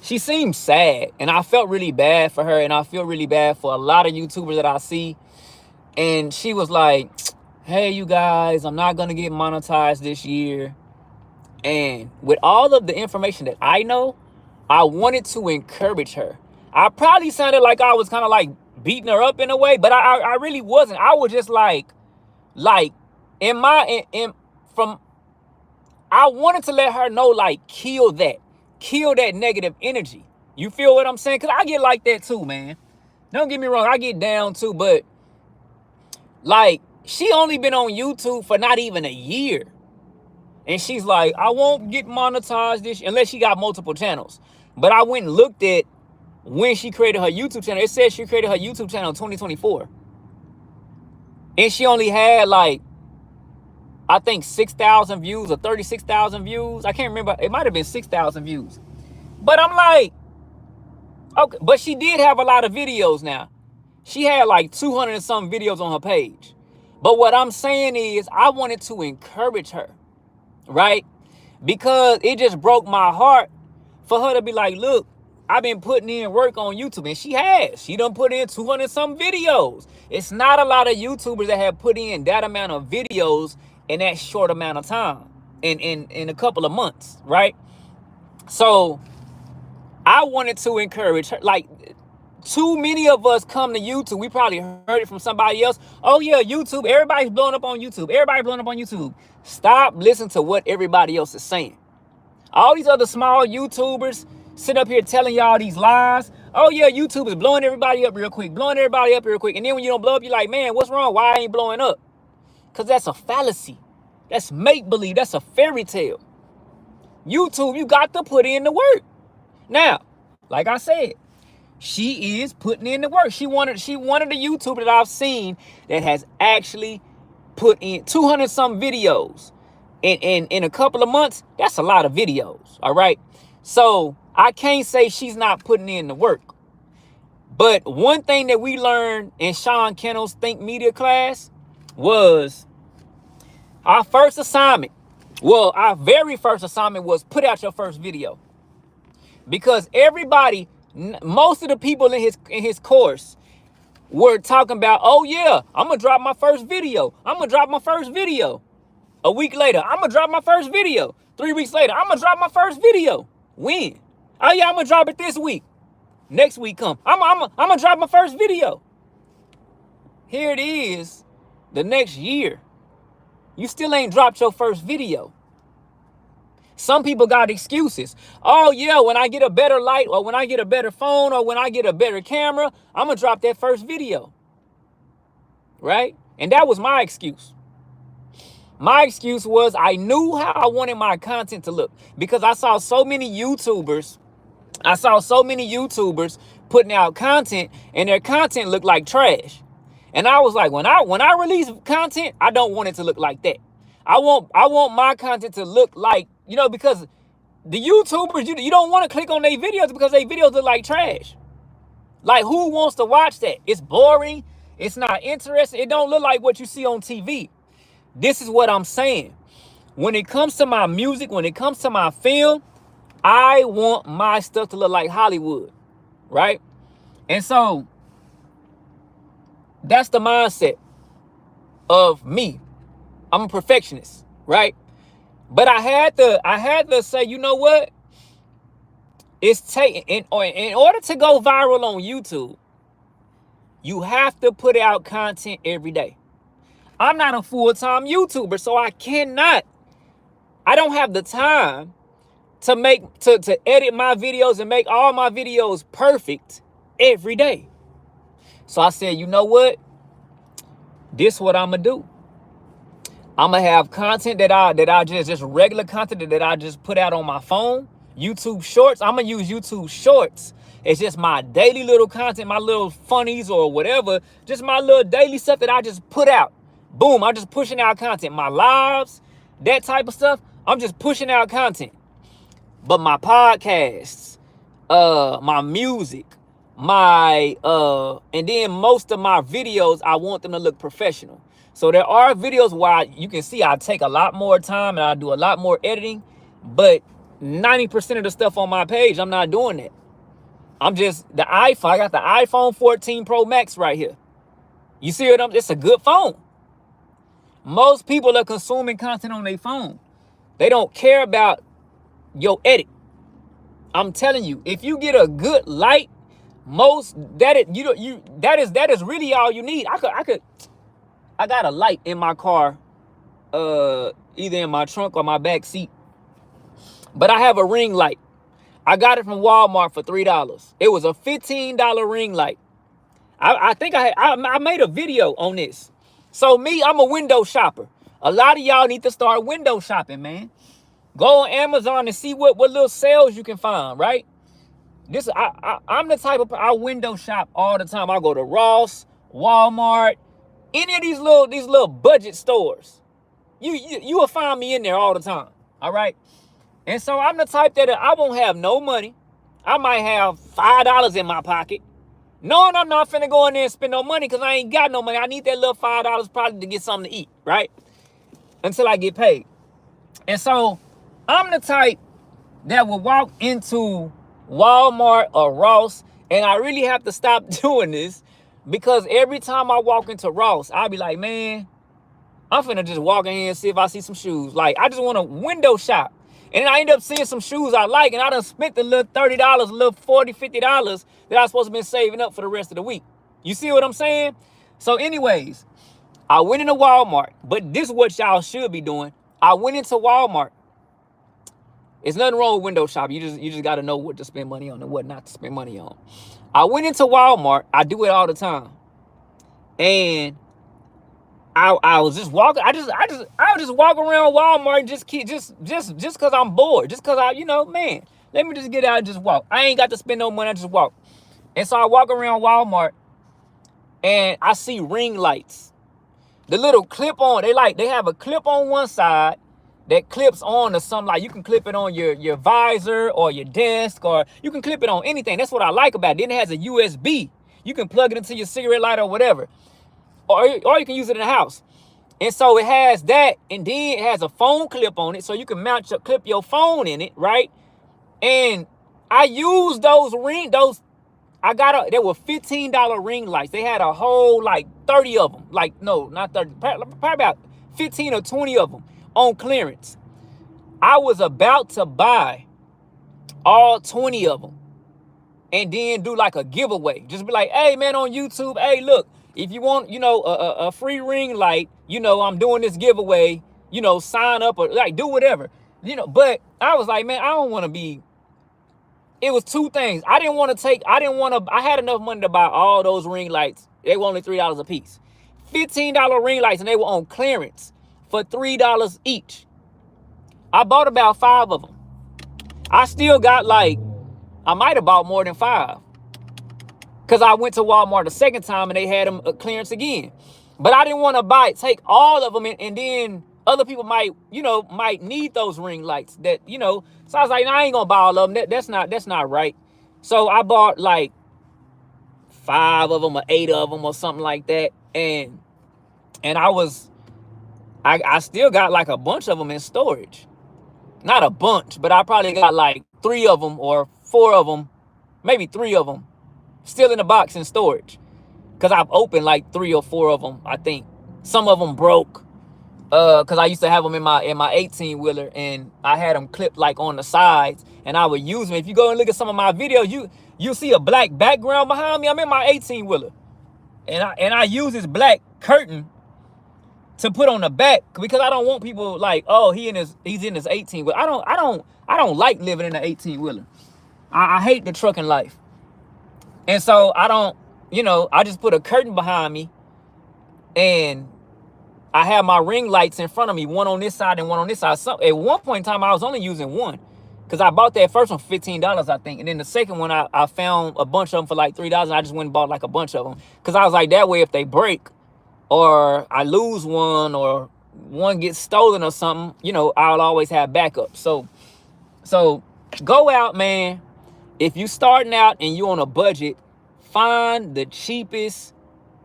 she seemed sad, and I felt really bad for her, and I feel really bad for a lot of YouTubers that I see. And she was like, hey, you guys, I'm not going to get monetized this year. And with all of the information that I know, I wanted to encourage her. I probably sounded like I was kind of like beating her up in a way, but I really wasn't. I was just I wanted to let her know, like, kill that negative energy. You feel what I'm saying? Because I get like that too, man. Don't get me wrong, I get down too, but like, she only been on YouTube for not even a year. And she's like, I won't get monetized this unless she got multiple channels. But I went and looked at when she created her YouTube channel. It says she created her YouTube channel in 2024. And she only had, like, I think 6,000 views or 36,000 views. I can't remember. It might have been 6,000 views. But I'm like, okay. But she did have a lot of videos now. She had like 200 and some videos on her page. But what I'm saying is I wanted to encourage her, right? Because it just broke my heart for her to be like, look, I've been putting in work on YouTube. And she has. She done put in 200 some videos. It's not a lot of YouTubers that have put in that amount of videos in that short amount of time, in a couple of months, right? So I wanted to encourage her. Like, too many of us come to YouTube. We probably heard it from somebody else. Oh yeah, YouTube. Everybody's blowing up on YouTube. Everybody's blowing up on YouTube. Stop listening to what everybody else is saying. All these other small YouTubers sit up here telling y'all these lies. Oh yeah, YouTube is blowing everybody up real quick. Blowing everybody up real quick. And then when you don't blow up, you're like, man, what's wrong? Why I ain't blowing up? Because that's a fallacy. That's make-believe. That's a fairy tale. YouTube, you got to put in the work. Now, like I said, she is putting in the work. She wanted the YouTuber that I've seen that has actually put in 200 some videos in a couple of months. That's a lot of videos. All right. So I can't say she's not putting in the work. But one thing that we learned in Sean Kennel's Think Media class was our first assignment. Well, our very first assignment was put out your first video. Because everybody, most of the people in his course were talking about, oh yeah, I'm gonna drop my first video. I'm gonna drop my first video. A week later, I'm gonna drop my first video. 3 weeks later, I'm gonna drop my first video. When? Oh yeah, I'm gonna drop it this week. Next week come. I'm gonna drop my first video. Here it is, the next year. You still ain't dropped your first video. Some people got excuses. Oh yeah, when I get a better light, or when I get a better phone, or when I get a better camera, I'm gonna drop that first video. Right? And that was my excuse. My excuse was I knew how I wanted my content to look, because I saw so many YouTubers putting out content, and their content looked like trash. And I was like, when I release content, I don't want it to look like that. I want my content to look like, because the YouTubers, you don't want to click on their videos because their videos look like trash. Like, who wants to watch that? It's boring. It's not interesting. It don't look like what you see on TV. This is what I'm saying. When it comes to my music, when it comes to my film, I want my stuff to look like Hollywood, right? And so that's the mindset of me. I'm a perfectionist, right? But I had to say, you know what? It's taking in order to go viral on YouTube, you have to put out content every day. I'm not a full-time YouTuber, so I don't have the time to edit my videos and make all my videos perfect every day. So I said, you know what? This is what I'm gonna do. I'm gonna have content that I just regular content that I just put out on my phone. YouTube Shorts. I'm gonna use YouTube Shorts. It's just my daily little content, my little funnies or whatever, just my little daily stuff that I just put out. Boom, I'm just pushing out content. My lives, that type of stuff, I'm just pushing out content. But my podcasts, my music, and then most of my videos, I want them to look professional. So there are videos where you can see I take a lot more time and I do a lot more editing, but 90% of the stuff on my page, I'm not doing that. I'm just the iPhone. I got the iPhone 14 Pro Max right here. You see what it's a good phone. Most people are consuming content on their phone. They don't care about your edit. I'm telling you, if you get a good light, that is really all you need. I got a light in my car, either in my trunk or my back seat. But I have a ring light. I got it from Walmart for $3. It was a $15 ring light. I think I made a video on this. So I'm a window shopper. A lot of y'all need to start window shopping, man. Go on Amazon and see what little sales you can find, right? I'm the type of, I window shop all the time. I go to Ross, Walmart, any of these little budget stores. You will find me in there all the time, all right? And so I'm the type that I won't have no money. I might have $5 in my pocket, knowing I'm not finna go in there and spend no money because I ain't got no money. I need that little $5 probably to get something to eat, right? Until I get paid. And so I'm the type that will walk into Walmart or Ross, and I really have to stop doing this because every time I walk into Ross, I'll be like, man, I'm finna just walk in here and see if I see some shoes. Like, I just want to window shop. And then I end up seeing some shoes I like, and I done spent the little $30, a little $40, $50 that I was supposed to be saving up for the rest of the week. You see what I'm saying? So anyways, I went into Walmart, but this is what y'all should be doing. I went into Walmart. There's nothing wrong with window shopping. You just got to know what to spend money on and what not to spend money on. I went into Walmart. I do it all the time. And I was just walking. I would just walk around Walmart and just because I'm bored. Just because man, let me just get out and just walk. I ain't got to spend no money. I just walk. And so I walk around Walmart and I see ring lights. The little clip on, they have a clip on one side that clips on to something. Like you can clip it on your visor or your desk, or you can clip it on anything. That's what I like about it. Then it has a USB. You can plug it into your cigarette lighter or whatever. Or you can use it in the house. And so it has that, and then it has a phone clip on it, so you can clip your phone in it, right? And I use those they were $15 ring lights. They had a whole 30 of them. No, not 30, probably about 15 or 20 of them on clearance. I was about to buy all 20 of them and then do a giveaway. Just be like, hey man, on YouTube, hey, look, if you want, a free ring light, I'm doing this giveaway, sign up or do whatever, but I was like, man, I don't want to be. It was two things. I had enough money to buy all those ring lights. They were only $3 a piece. $15 ring lights, and they were on clearance for $3 each. I bought about 5 of them. I still got I might have bought more than 5. Because I went to Walmart the second time and they had them clearance again. But I didn't want to take all of them and then other people might need those ring lights that. So I was like, no, I ain't going to buy all of them. That's not right. So I bought 5 of them or 8 of them or something like that. And I still got a bunch of them in storage. Not a bunch, but I probably got 3 of them or 4 of them, maybe 3 of them still in the box in storage. Because I've opened 3 or 4 of them, I think. Some of them broke. Because I used to have them in my 18-wheeler, and I had them clipped on the sides, and I would use them. If you go and look at some of my videos, you see a black background behind me. I'm in my 18-wheeler, and I use this black curtain to put on the back because I don't want people oh, he's in his 18-wheeler. I don't like living in an 18-wheeler. I hate the trucking life. And so I don't, I just put a curtain behind me, and I have my ring lights in front of me, one on this side and one on this side. So at one point in time, I was only using one because I bought that first one for $15, I think. And then the second one, I found a bunch of them for $3. And I just went and bought a bunch of them because I was like, that way, if they break or I lose one or one gets stolen or something, I'll always have backup. So go out, man. If you starting out and you on a budget, find the cheapest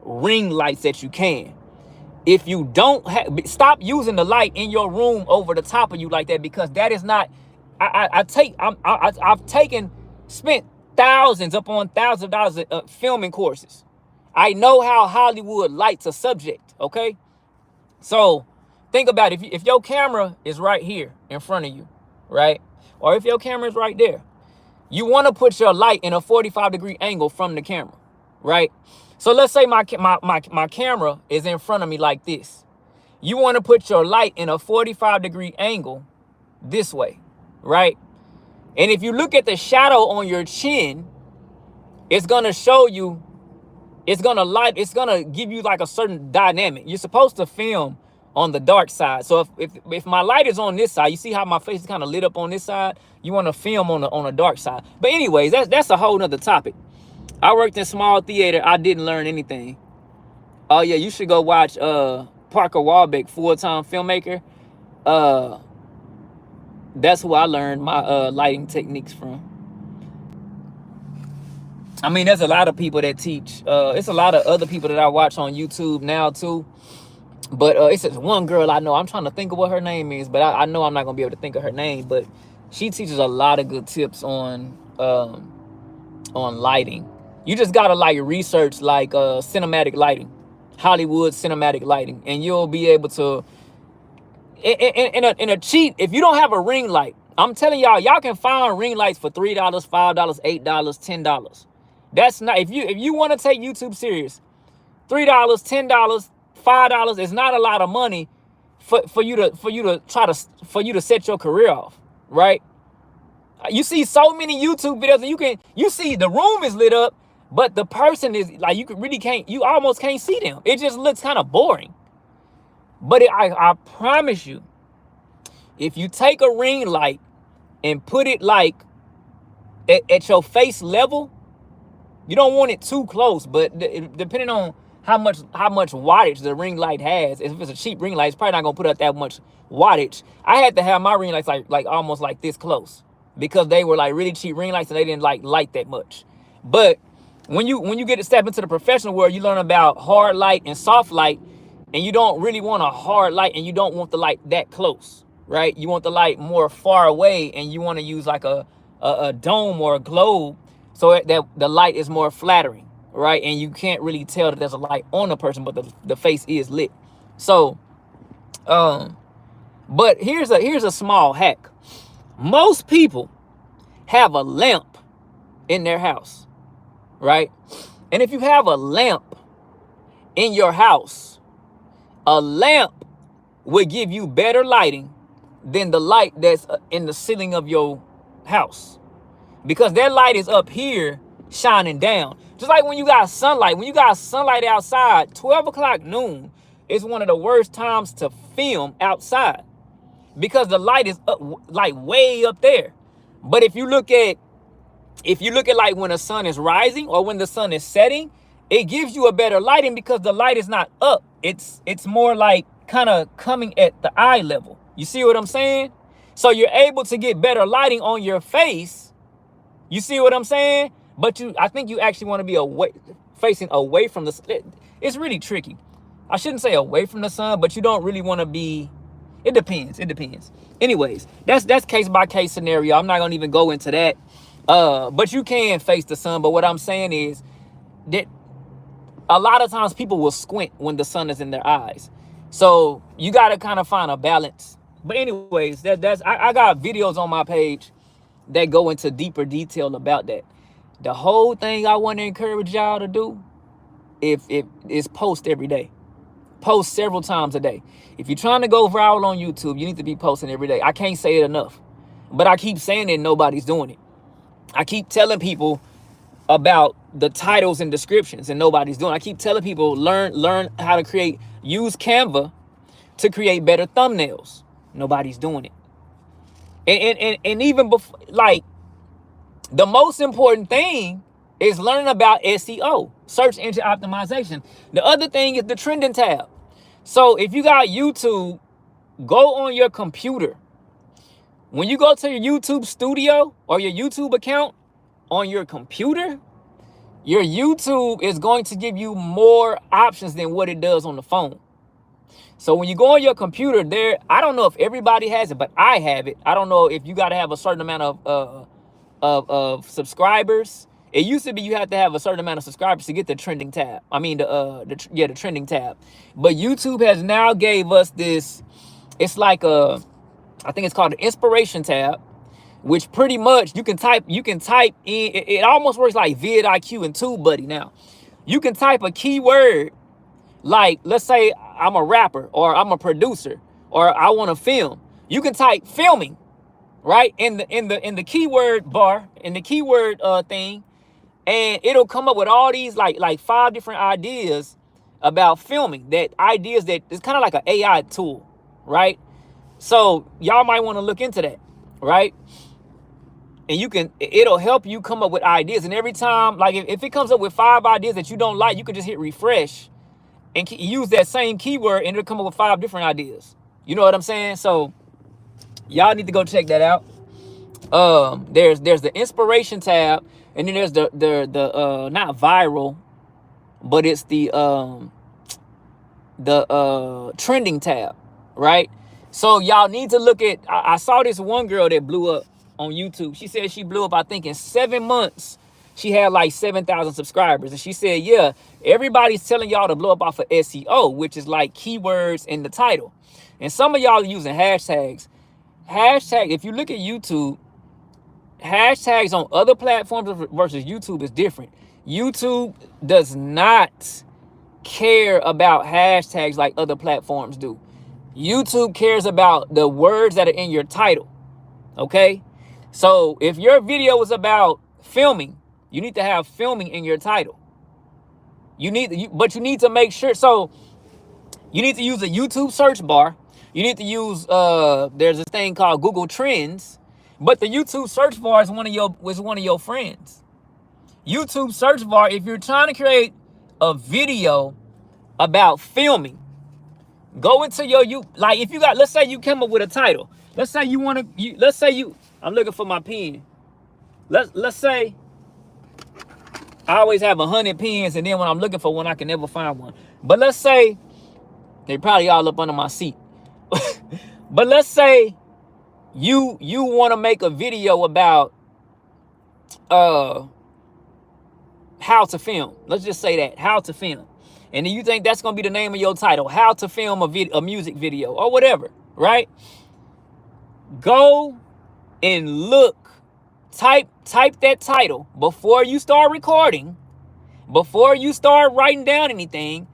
ring lights that you can. If you don't stop using the light in your room over the top of you like that, because that is not. I've spent thousands upon thousands of dollars filming courses. I know how Hollywood lights a subject. Okay, so think about it. If your camera is right here in front of you, right, or if your camera is right there. You want to put your light in a 45-degree angle from the camera, right? So let's say my camera is in front of me like this. You want to put your light in a 45-degree angle this way, right? And if you look at the shadow on your chin, it's going to show you, it's going to give you a certain dynamic. You're supposed to film on the dark side. So if my light is on this side, you see how my face is kind of lit up on this side? You want to film on the dark side. But anyways, that's a whole nother topic. I worked in small theater. I didn't learn anything. Oh yeah, you should go watch Parker Warbeck, Full-Time Filmmaker. That's who I learned my lighting techniques from. I mean, there's a lot of people that teach. It's a lot of other people that I watch on YouTube now too. But it's just one girl I know. I'm trying to think of what her name is, but I know I'm not gonna be able to think of her name. But she teaches a lot of good tips on lighting. You just gotta like research like cinematic lighting, Hollywood cinematic lighting, and you'll be able to in a cheap. If you don't have a ring light, I'm telling y'all can find ring lights for $3, $5, $8, $10. That's not if you want to take YouTube serious. $3, $10, $5 is not a lot of money for you to set your career off, right? You see so many YouTube videos and you see the room is lit up, but the person is like you almost can't see them. It just looks kind of boring. But I promise you, if you take a ring light and put it like at your face level, you don't want it too close, but depending on how much wattage the ring light has, if it's a cheap ring light, it's probably not gonna put up that much wattage. I had to have my ring lights like almost like this close because they were like really cheap ring lights and they didn't like light that much. But when you get to step into the professional world, you learn about hard light and soft light, and you don't really want a hard light and you don't want the light that close, right? You want the light more far away, and you want to use like a dome or a globe so that the light is more flattering, right? And you can't really tell that there's a light on the person, but the face is lit. So, but here's a small hack. Most people have a lamp in their house, right? And if you have a lamp in your house, a lamp will give you better lighting than the light that's in the ceiling of your house, because that light is up here shining down. Just like when you got sunlight outside, 12 o'clock noon is one of the worst times to film outside because the light is up, like way up there. But if you look at like when the sun is rising or when the sun is setting, it gives you a better lighting because the light is not up. It's more like kind of coming at the eye level. You see what I'm saying? So you're able to get better lighting on your face. You see what I'm saying? But I think you actually want to be facing away from the sun. It's really tricky. I shouldn't say away from the sun, but you don't really want to be. It depends. Anyways, that's case by case scenario. I'm not gonna even go into that. But you can face the sun. But what I'm saying is that a lot of times people will squint when the sun is in their eyes. So you got to kind of find a balance. But anyways, I got videos on my page that go into deeper detail about that. The whole thing I want to encourage y'all to do is post every day. Post several times a day. If you're trying to go viral on YouTube, you need to be posting every day. I can't say it enough, but I keep saying it, nobody's doing it. I keep telling people about the titles and descriptions, and nobody's doing it. I keep telling people learn how to use Canva to create better thumbnails. Nobody's doing it. And even before, like, the most important thing is learning about SEO, search engine optimization. The other thing is the trending tab. So if you got YouTube, go on your computer. When you go to your YouTube studio or your YouTube account on your computer, your YouTube is going to give you more options than what it does on the phone. So when you go on your computer there, I don't know if everybody has it, but I have it. I don't know if you got to have a certain amount of subscribers. It used to be you had to have a certain amount of subscribers to get the trending tab. I mean, the trending tab. But YouTube has now gave us this. It's like I think it's called the inspiration tab, which pretty much you can type in. It almost works like vidIQ and TubeBuddy now. You can type a keyword, like let's say I'm a rapper or I'm a producer or I want to film. You can type filming, right, in the keyword bar, in the keyword thing, and it'll come up with all these like 5 different ideas about filming. That it's kind of like an AI tool, right? So y'all might want to look into that, right? And it'll help you come up with ideas. And every time, like if it comes up with 5 ideas that you don't like, you can just hit refresh and use that same keyword and it'll come up with 5 different ideas. You know what I'm saying? So y'all need to go check that out. There's the inspiration tab, and then there's the not viral, but it's the trending tab, right? So y'all need to look at, I saw this one girl that blew up on YouTube. She said she blew up, I think in 7 months, she had like 7,000 subscribers. And she said, yeah, everybody's telling y'all to blow up off of SEO, which is like keywords in the title. And some of y'all are using hashtags. Hashtag, if you look at YouTube, hashtags on other platforms versus YouTube is different. YouTube does not care about hashtags like other platforms do. YouTube cares about the words that are in your title. Okay? So if your video is about filming, you need to have filming in your title. But you need to make sure. So you need to use a YouTube search bar. You need to use there's this thing called Google Trends, but the YouTube search bar is one of your friends. YouTube search bar, if you're trying to create a video about filming, go into your like if you got, let's say you came up with a title. Let's say you want to let's say you, I'm looking for my pen. Let's say I always have 100 pens, and then when I'm looking for one, I can never find one. But let's say they probably all up under my seat. But let's say you want to make a video about how to film. Let's just say that, how to film. And then you think that's going to be the name of your title, how to film a music video or whatever, right? Go and look, type that title before you start recording, before you start writing down anything.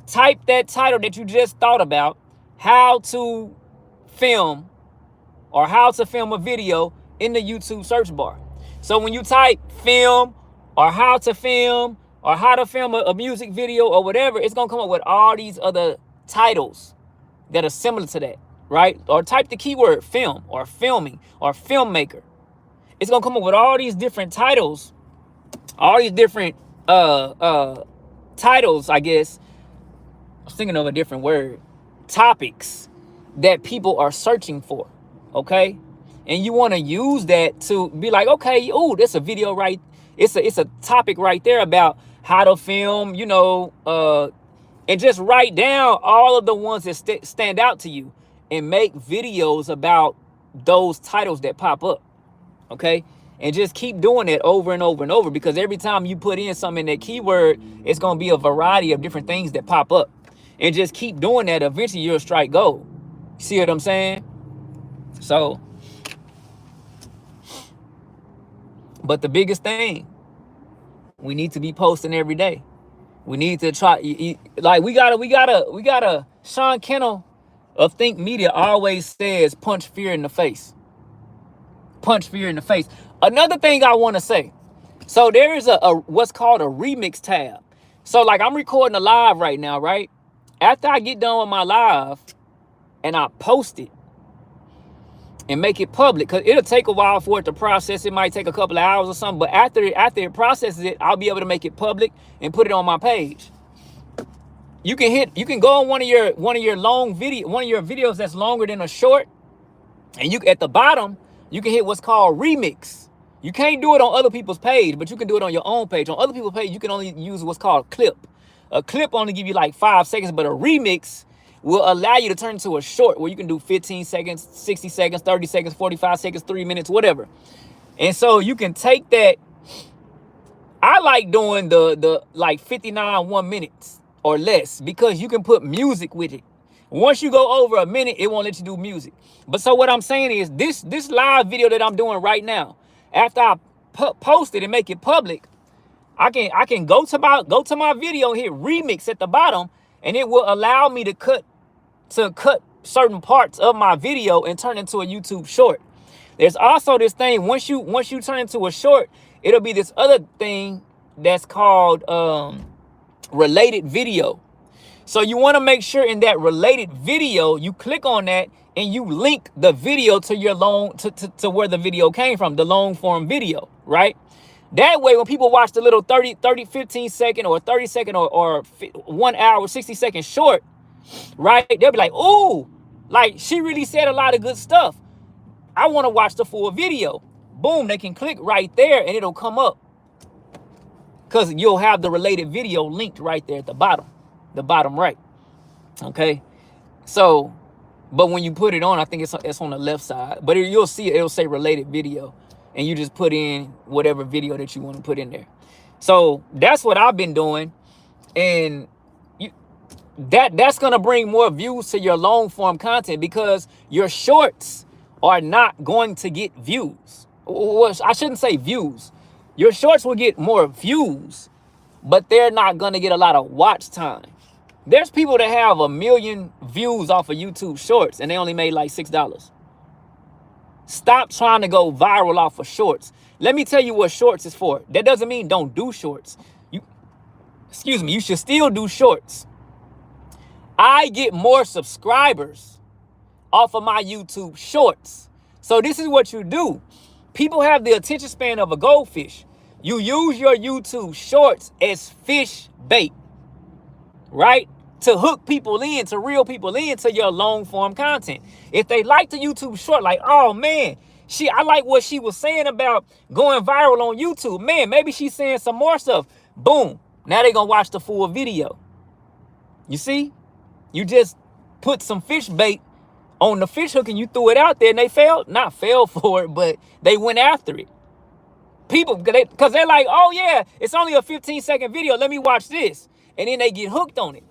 Type that title that you just thought about, how to film or how to film a video, in the YouTube search bar. So when you type film or how to film or how to film a music video or whatever, it's going to come up with all these other titles that are similar to that, right? Or type the keyword film or filming or filmmaker. It's going to come up with all these different titles, all these different titles, I guess. I was thinking of a different word. Topics that people are searching for, okay? And you want to use that to be like, okay, oh, there's a video right, it's a topic right there about how to film, you know, and just write down all of the ones that stand out to you and make videos about those titles that pop up, okay? And just keep doing it over and over and over, because every time you put in something in that keyword, it's going to be a variety of different things that pop up. And just keep doing that. Eventually, you'll strike gold. See what I'm saying? So, but the biggest thing, we need to be posting every day. We need to try, like we gotta. Sean Kennel of Think Media always says, punch fear in the face. Punch fear in the face. Another thing I want to say. So there is a what's called a remix tab. So like I'm recording a live right now, right? After I get done with my live and I post it and make it public, because it'll take a while for it to process. It might take a couple of hours or something, but after it processes it, I'll be able to make it public and put it on my page. You can go on one of your videos that's longer than a short, and you at the bottom you can hit what's called remix. You can't do it on other people's page, but you can do it on your own page. On other people's page, you can only use what's called clip. A clip only give you like 5 seconds, but a remix will allow you to turn into a short where you can do 15 seconds, 60 seconds, 30 seconds, 45 seconds, 3 minutes, whatever. And so you can take that. I like doing the like 59 1 minutes or less, because you can put music with it. Once you go over a minute, it won't let you do music. But so what I'm saying is this live video that I'm doing right now, after I post it and make it public, I can go to my video, hit remix at the bottom, and it will allow me to cut certain parts of my video and turn into a YouTube short. There's also this thing, once you turn into a short, it'll be this other thing that's called related video. So you want to make sure in that related video, you click on that and you link the video to your to where the video came from, the long form video, right? That way, when people watch the little 15 second or 30 second or 1 hour, 60 second short, right? They'll be like, ooh, like she really said a lot of good stuff. I want to watch the full video. Boom, they can click right there and it'll come up. because you'll have the related video linked right there at the bottom right. Okay, so but when you put it on, I think it's on the left side, but you'll see it'll say related video, and you just put in whatever video that you want to put in there. So that's what I've been doing, and that's gonna bring more views to your long form content, because your shorts are not going to get views. Well, I shouldn't say views. Your shorts will get more views, but they're not gonna get a lot of watch time. There's people that have 1 million views off of YouTube shorts and they only made like $6. Stop trying to go viral off of shorts. Let me tell you what shorts is for. That doesn't mean don't do shorts. You should still do shorts. I get more subscribers off of my YouTube shorts. So this is what you do. People have the attention span of a goldfish. You use your YouTube shorts as fish bait, right? To hook people in, to reel people into your long form content. If they like the YouTube short, like, oh man, I like what she was saying about going viral on YouTube. Man, maybe she's saying some more stuff. Boom. Now they're going to watch the full video. You see? You just put some fish bait on the fish hook and you threw it out there and they not fell for it, but they went after it. People, because they're like, oh yeah, it's only a 15-second video. Let me watch this. And then they get hooked on it.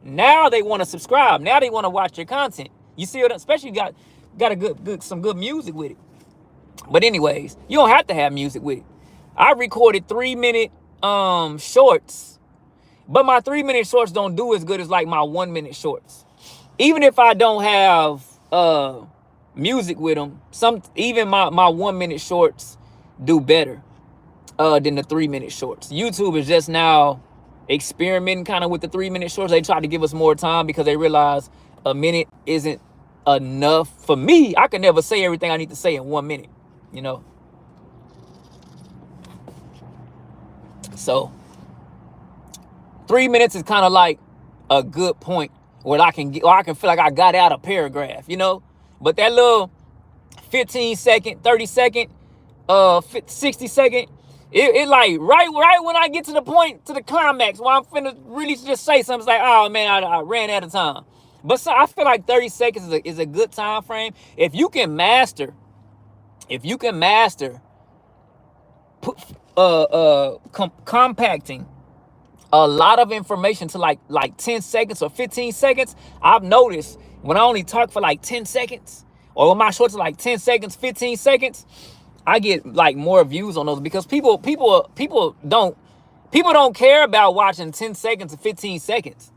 Now they want to subscribe. Now they want to watch your content. You see what, especially you got some good music with it. But anyways, you don't have to have music with it. I recorded 3-minute shorts, but my 3-minute shorts don't do as good as like my 1-minute shorts. Even if I don't have music with them, even my 1-minute shorts do better than the 3-minute shorts. YouTube is just now experimenting kind of with the 3-minute shorts. They try to give us more time because they realize a minute isn't enough. For me, I can never say everything I need to say in 1 minute, you know. So 3 minutes is kind of like a good point where I can feel like I got out a paragraph, you know. But that little 15-second, 30-second, 60-second, it like right when I get to the point, to the climax, where I'm finna really just say something, it's like, oh man, I ran out of time. But so I feel like 30 seconds is a good time frame. If you can master compacting a lot of information to like 10 seconds or 15 seconds, I've noticed when I only talk for like 10 seconds, or when my shorts are like 10 seconds, 15 seconds, I get like more views on those, because people don't care about watching 10 seconds or 15 seconds.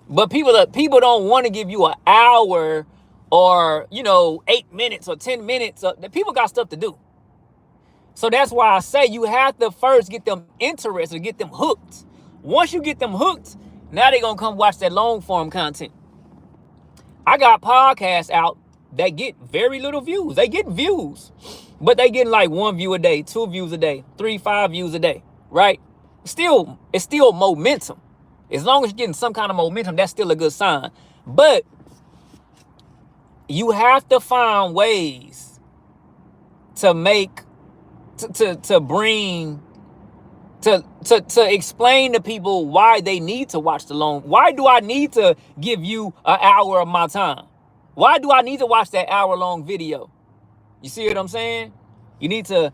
But people don't want to give you an hour or, 8 minutes or 10 minutes. People got stuff to do. So that's why I say you have to first get them interested, get them hooked. Once you get them hooked, now they're going to come watch that long form content. I got podcasts out that get very little views. They get views, but they get like 1 view a day, 2 views a day, 3, 5 views a day, right? It's still momentum. As long as you're getting some kind of momentum, that's still a good sign. But you have to find ways to explain to people why they need to watch the long. Why do I need to give you an hour of my time? Why do I need to watch that hour-long video? You see what I'm saying? You need to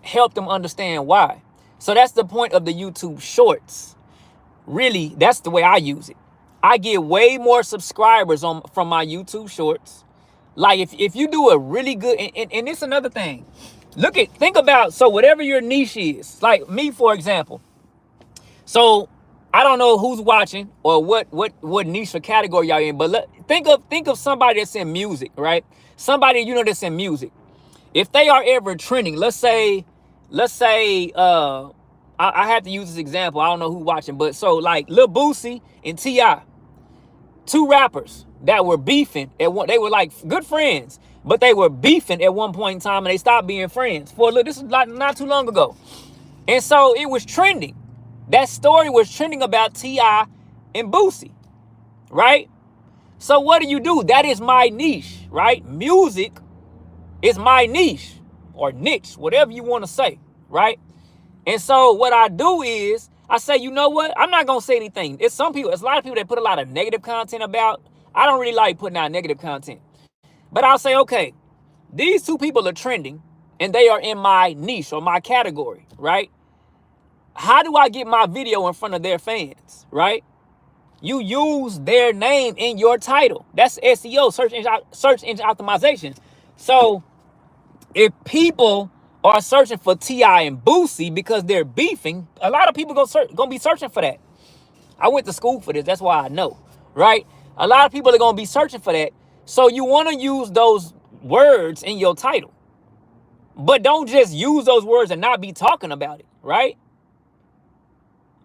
help them understand why. So that's the point of the YouTube shorts. Really, that's the way I use it. I get way more subscribers from my YouTube shorts. Like if you do a really good, and it's another thing. Think about, so whatever your niche is, like me, for example. So I don't know who's watching or what niche or category y'all in, but think of somebody that's in music, right? Somebody that's in music. If they are ever trending, let's say I have to use this example. I don't know who's watching, but so like Lil Boosie and T.I., 2 rappers that were beefing at one. They were like good friends, but they were beefing at one point in time, and they stopped being friends for a little. This is not too long ago, and so it was trending. That story was trending about T.I. and Boosie, right? So what do? That is my niche, right? Music is my niche or niche, whatever you want to say, right? And so what I do is I say, you know what? I'm not going to say anything. It's a lot of people that put a lot of negative content about. I don't really like putting out negative content. But I'll say, okay, these two people are trending and they are in my niche or my category, right? How do I get my video in front of their fans, right? You use their name in your title. That's SEO, search engine optimization. So if people are searching for T.I. and Boosie because they're beefing, a lot of people gonna be searching for that. I went to school for this. That's why I know, right? A lot of people are gonna be searching for that. So you want to use those words in your title, but don't just use those words and not be talking about it, right?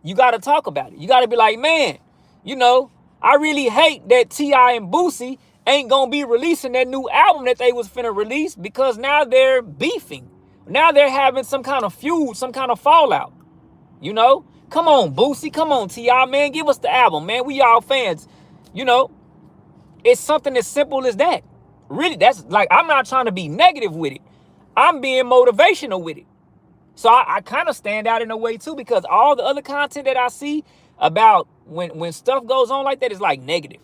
You got to talk about it. You got to be like, man, you know, I really hate that T.I. and Boosie ain't gonna be releasing that new album that they was finna release because now they're beefing. Now they're having some kind of feud, some kind of fallout. You know, come on, Boosie, come on, T.I., man, give us the album, man. We all fans. You know, it's something as simple as that. Really, that's like, I'm not trying to be negative with it. I'm being motivational with it. So I kind of stand out in a way too, because all the other content that I see about when stuff goes on like that is like negative.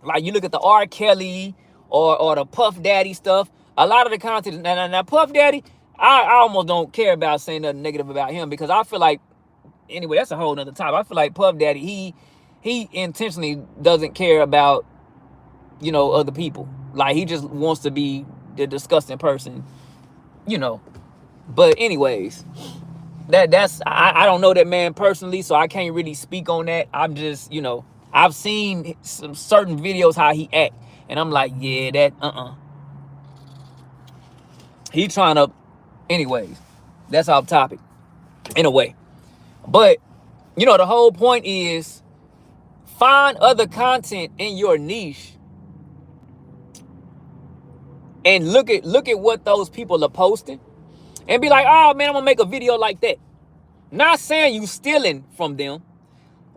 Like you look at the R. Kelly or the Puff Daddy stuff. A lot of the content now Puff Daddy, I almost don't care about saying nothing negative about him because I feel like, anyway, that's a whole nother topic. I feel like Puff Daddy, he intentionally doesn't care about, you know, other people. Like he just wants to be the disgusting person, you know. But anyways, I don't know that man personally, so I can't really speak on that. I'm just, you know, I've seen some certain videos how he act, and I'm like, yeah, that he trying to, anyways, that's off topic in a way. But you know, the whole point is find other content in your niche and look at what those people are posting and be like, oh man, I'm gonna make a video like that. Not saying you stealing from them,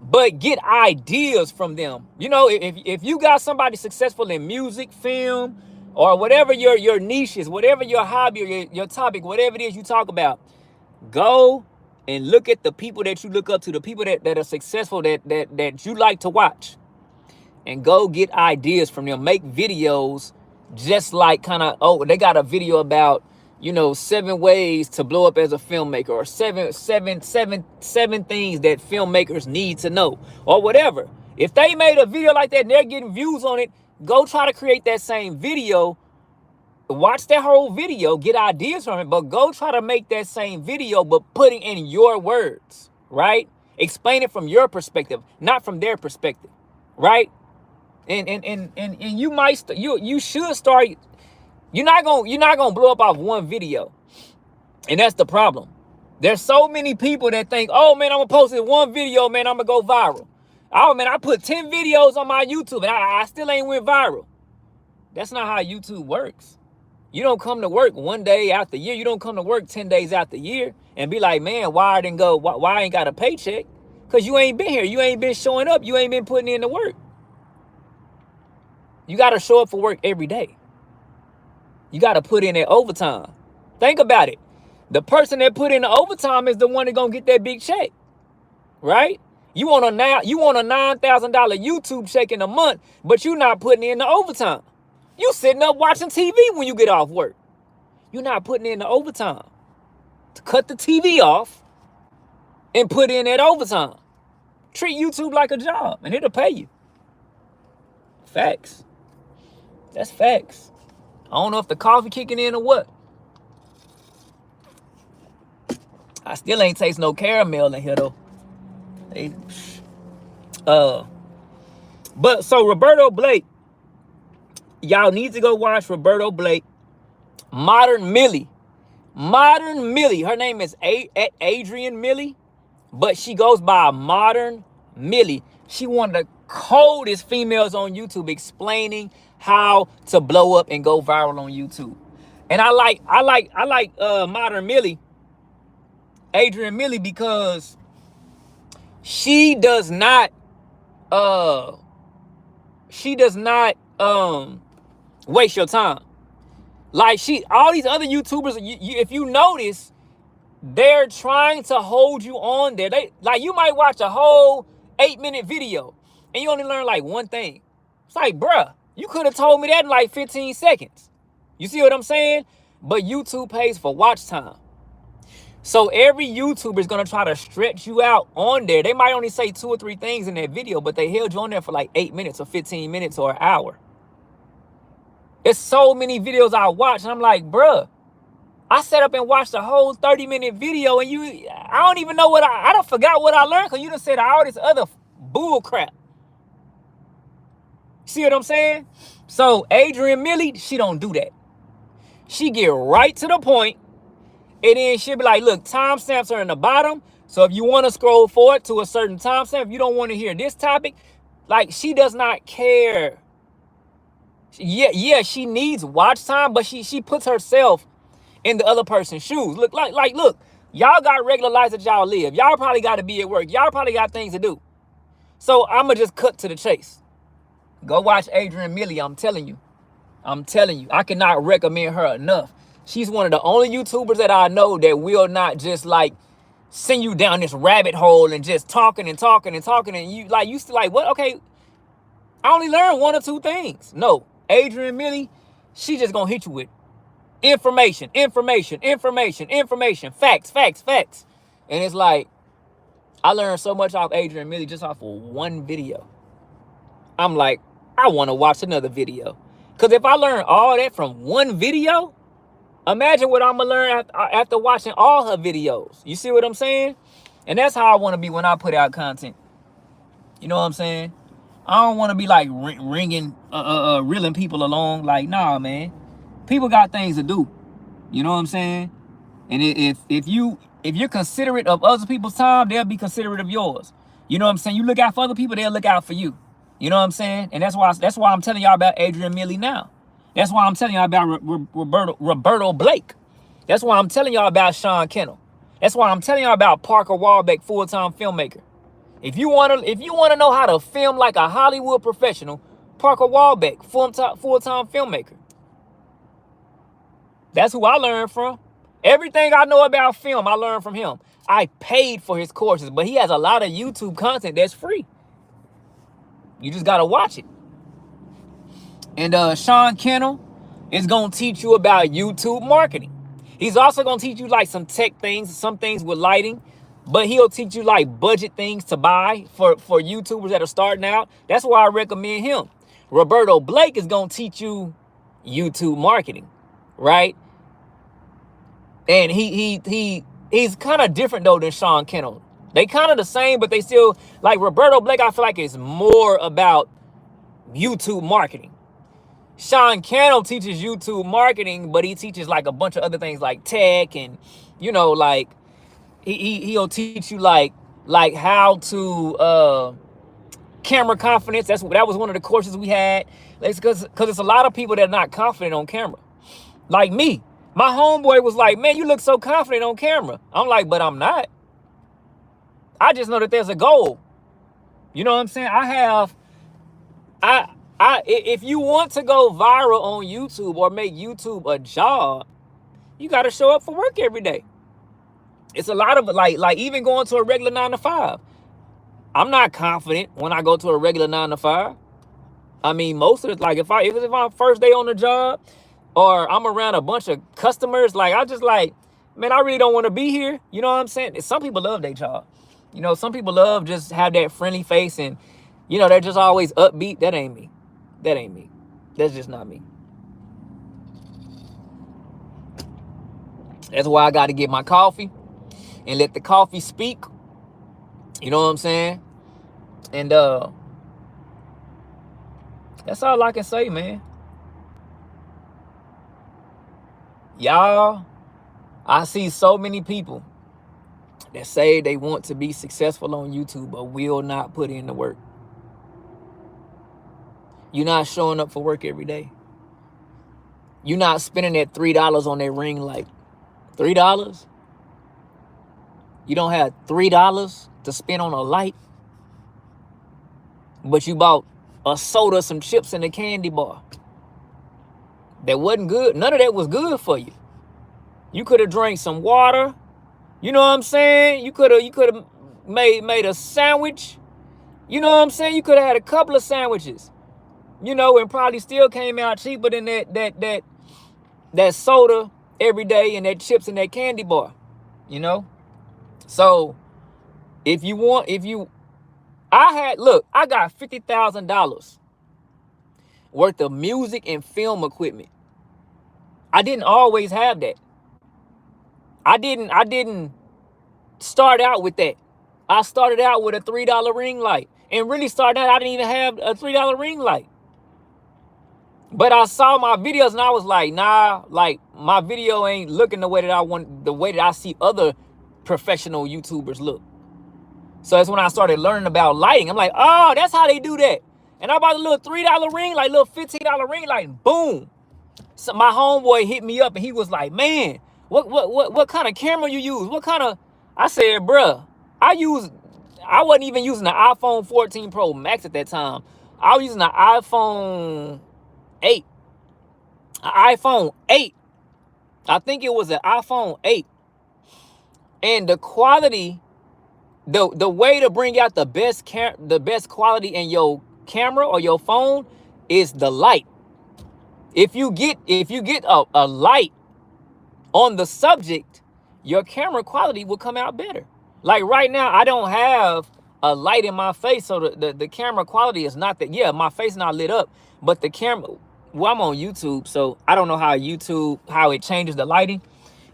but get ideas from them. You know, if you got somebody successful in music, film, or whatever your niche is, whatever your hobby or your topic, whatever it is you talk about, go and look at the people that you look up to, the people that are successful that you like to watch, and go get ideas from them. Make videos just like kind of, oh, they got a video about, you know, 7 ways to blow up as a filmmaker, or seven things that filmmakers need to know, or whatever. If they made a video like that and they're getting views on it, go try to create that same video. Watch that whole video, get ideas from it, but go try to make that same video, but putting in your words, right? Explain it from your perspective, not from their perspective, right? And you might you should start. You're not gonna blow up off one video, and that's the problem. There's so many people that think, oh man, I'm gonna post it one video, man, I'm gonna go viral. Oh man, I put 10 videos on my YouTube and I still ain't went viral. That's not how YouTube works. You don't come to work one day out the year. You don't come to work 10 days out the year and be like, man, why I didn't go? Why I ain't got a paycheck? Because you ain't been here. You ain't been showing up. You ain't been putting in the work. You got to show up for work every day. You got to put in that overtime. Think about it. The person that put in the overtime is the one that's going to get that big check, right? You want a $9,000 YouTube check in a month, but you're not putting in the overtime. You sitting up watching TV when you get off work. You're not putting in the overtime to cut the TV off and put in that overtime. Treat YouTube like a job and it'll pay you. Facts. That's facts. I don't know if the coffee kicking in or what. I still ain't taste no caramel in here though. But so Roberto Blake, y'all need to go watch Roberto Blake. Modern Millie. Her name is Adrian Millie, but she goes by Modern Millie. She one of the coldest females on YouTube, explaining how to blow up and go viral on YouTube. And I like Modern Millie, Adrian Millie, because she does not waste your time. Like all these other YouTubers, if you notice, They're trying to hold you on there. Like, you might watch a whole 8-minute video and you only learn like one thing. It's like, bruh, you could have told me that in like 15 seconds. You see what I'm saying? But YouTube pays for watch time. So every YouTuber is going to try to stretch you out on there. They might only say 2 or 3 things in that video, but they held you on there for like 8 minutes or 15 minutes or an hour. There's so many videos I watch and I'm like, bruh, I sat up and watched a whole 30-minute video and I don't even know I done forgot what I learned because you done said all this other bull crap. See what I'm saying? So Adrian Millie, she don't do that. She get right to the point. And then she'll be like, look, timestamps are in the bottom. So if you want to scroll forward to a certain timestamp, if you don't want to hear this topic, like, she does not care. Yeah, she needs watch time, but she puts herself in the other person's shoes. Look, look, y'all got regular lives that y'all live. Y'all probably got to be at work. Y'all probably got things to do. So I'm going to just cut to the chase. Go watch Adrian Millie. I'm telling you. I cannot recommend her enough. She's one of the only YouTubers that I know that will not just like send you down this rabbit hole and just talking and you still like, what? Okay, I only learned 1 or 2 things. No, Adrian Millie, she just gonna hit you with information, facts. And it's like, I learned so much off Adrian Millie just off of 1 video. I'm like, I want to watch another video. Because if I learn all that from 1 video, imagine what I'm going to learn after watching all her videos. You see what I'm saying? And that's how I want to be when I put out content. You know what I'm saying? I don't want to be like reeling people along. Like, nah, man. People got things to do. You know what I'm saying? And if you're considerate of other people's time, they'll be considerate of yours. You know what I'm saying? You look out for other people, they'll look out for you. You know what I'm saying? And that's why I'm telling y'all about Adrian Millie now. That's why I'm telling y'all about Roberto Blake. That's why I'm telling y'all about Sean Kennel. That's why I'm telling y'all about Parker Warbeck, full-time filmmaker. If you wanna know how to film like a Hollywood professional, Parker Warbeck, full-time filmmaker. That's who I learned from. Everything I know about film, I learned from him. I paid for his courses, but he has a lot of YouTube content that's free. You just gotta watch it. And Sean Kennel is gonna teach you about YouTube marketing. He's also gonna teach you like some tech things, some things with lighting, but he'll teach you like budget things to buy for YouTubers that are starting out. That's why I recommend him. Roberto Blake is gonna teach you YouTube marketing, right? And he's kind of different though than Sean Kennel. They kind of the same, but they still, like Roberto Blake, I feel like it's more about YouTube marketing. Sean Kennel teaches YouTube marketing, but he teaches like a bunch of other things like tech and, you know, like he'll teach you like how to camera confidence. That was one of the courses we had. Because it's a lot of people that are not confident on camera. Like me. My homeboy was like, man, you look so confident on camera. I'm like, but I'm not. I just know that there's a goal. You know what I'm saying? If you want to go viral on YouTube or make YouTube a job, you got to show up for work every day. It's a lot of like even going to a regular 9 to 5. I'm not confident when I go to a regular 9 to 5. I mean, most of it, like if I'm first day on the job or I'm around a bunch of customers, like I just like, man, I really don't want to be here. You know what I'm saying? Some people love their job. You know, some people love just have that friendly face and, you know, they're just always upbeat. That ain't me. That's just not me. That's why I got to get my coffee and let the coffee speak. You know what I'm saying? And that's all I can say, man. Y'all, I see so many people that say they want to be successful on YouTube but will not put in the work. You're not showing up for work every day. You're not spending that $3 on that ring light. $3? You don't have $3 to spend on a light, but you bought a soda, some chips, and a candy bar. That wasn't good. None of that was good for you. You could have drank some water You know what I'm saying? You could have made a sandwich. You know what I'm saying? You could have had a couple of sandwiches. You know, and probably still came out cheaper than that soda every day and that chips and that candy bar. You know? So if you want, I got $50,000 worth of music and film equipment. I didn't always have that. I didn't start out with that. I started out with a $3 ring light. And really started out, I didn't even have a $3 ring light. But I saw my videos and I was like, nah, like my video ain't looking the way that I want, the way that I see other professional YouTubers look. So that's when I started learning about lighting. I'm like, oh, that's how they do that. And I bought a little $3 ring light, little $15 ring light, and boom. So my homeboy hit me up and he was like, man, what kind of camera you use? What kind of, I said, bruh, I wasn't even using the iPhone 14 Pro Max at that time. I was using the iPhone 8. An iPhone 8. I think it was an iPhone 8. And the quality, the way to bring out the best quality in your camera or your phone is the light. If you get a light on the subject, your camera quality will come out better. Like right now, I don't have a light in my face, so the camera quality is not that. Yeah, my face not lit up, but the camera. Well, I'm on YouTube, so I don't know how it changes the lighting.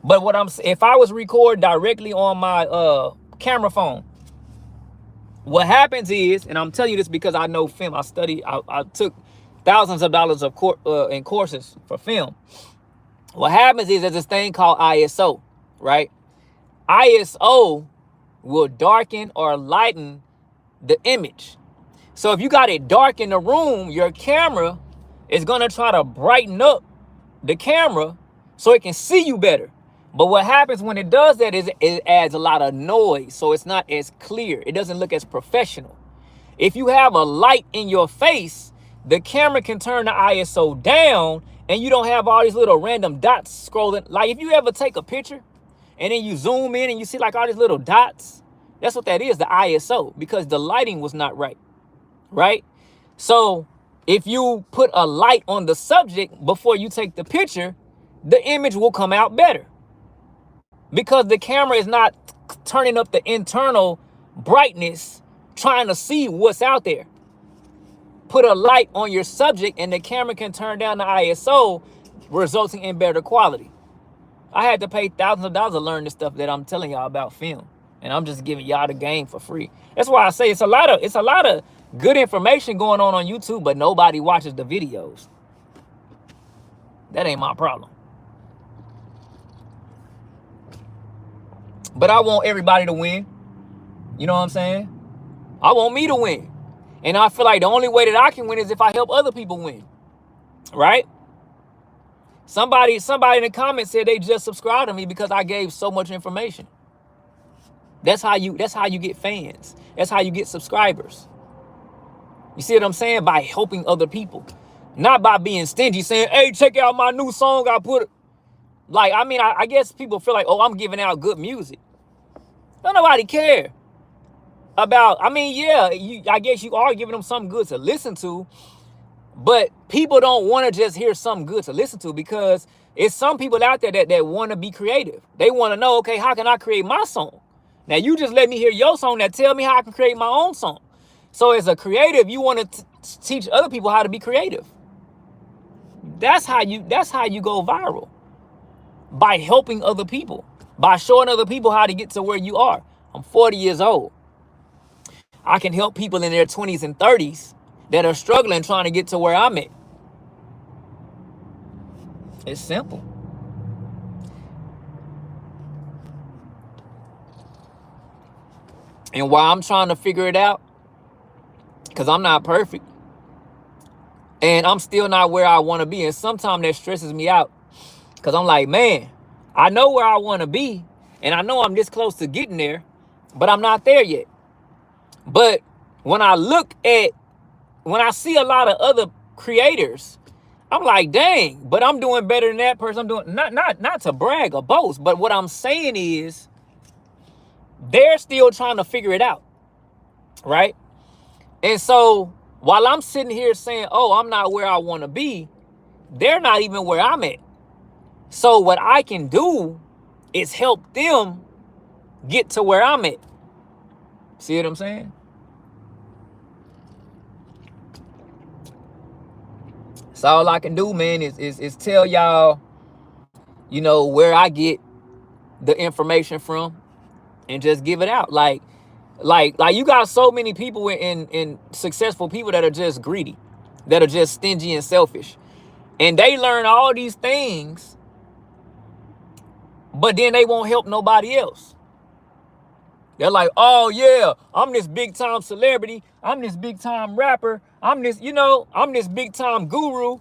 But if I was recording directly on my camera phone, what happens is, and I'm telling you this because I know film. I took thousands of dollars in courses for film. What happens is there's this thing called ISO, right? ISO will darken or lighten the image. So if you got it dark in the room, your camera is going to try to brighten up the camera so it can see you better. But what happens when it does that is it adds a lot of noise, so it's not as clear. It doesn't look as professional. If you have a light in your face, the camera can turn the ISO down and you don't have all these little random dots scrolling. Like if you ever take a picture and then you zoom in and you see like all these little dots, that's what that is, the ISO, because the lighting was not right, right? So if you put a light on the subject before you take the picture, the image will come out better because the camera is not turning up the internal brightness trying to see what's out there. Put a light on your subject and the camera can turn down the ISO, resulting in better quality. I had to pay thousands of dollars to learn this stuff that I'm telling y'all about film, and I'm just giving y'all the game for free. That's why I say it's a lot of good information going on YouTube, but nobody watches the videos. That ain't my problem. But I want everybody to win. You know what I'm saying? I want me to win. And I feel like the only way that I can win is if I help other people win. Right? Somebody in the comments said they just subscribed to me because I gave so much information. That's how you get fans. That's how you get subscribers. You see what I'm saying? By helping other people. Not by being stingy, saying, hey, check out my new song I put. Like, I mean, I guess people feel like, oh, I'm giving out good music. Don't nobody care about, I mean, yeah, I guess you are giving them something good to listen to, but people don't want to just hear something good to listen to because it's some people out there that want to be creative. They want to know, okay, how can I create my song? Now, you just let me hear your song that tell me how I can create my own song. So as a creative, you want to teach other people how to be creative. That's how you go viral. By helping other people, by showing other people how to get to where you are. I'm 40 years old. I can help people in their 20s and 30s that are struggling trying to get to where I'm at. It's simple. And while I'm trying to figure it out, because I'm not perfect, and I'm still not where I want to be, and sometimes that stresses me out. Because I'm like, man, I know where I want to be, and I know I'm this close to getting there, but I'm not there yet. But when I see a lot of other creators, I'm like, dang, but I'm doing better than that person. I'm doing, not to brag or boast, but what I'm saying is, They're still trying to figure it out, right? And so while I'm sitting here saying, oh, I'm not where I want to be, they're not even where I'm at. So what I can do is help them get to where I'm at. See what I'm saying? So all I can do, man, is tell y'all, you know, where I get the information from and just give it out. Like you got so many people in successful people that are just greedy, that are just stingy and selfish. And they learn all these things, but then they won't help nobody else. They're like, oh yeah, I'm this big time celebrity. I'm this big time rapper. I'm this, you know, I'm this big time guru.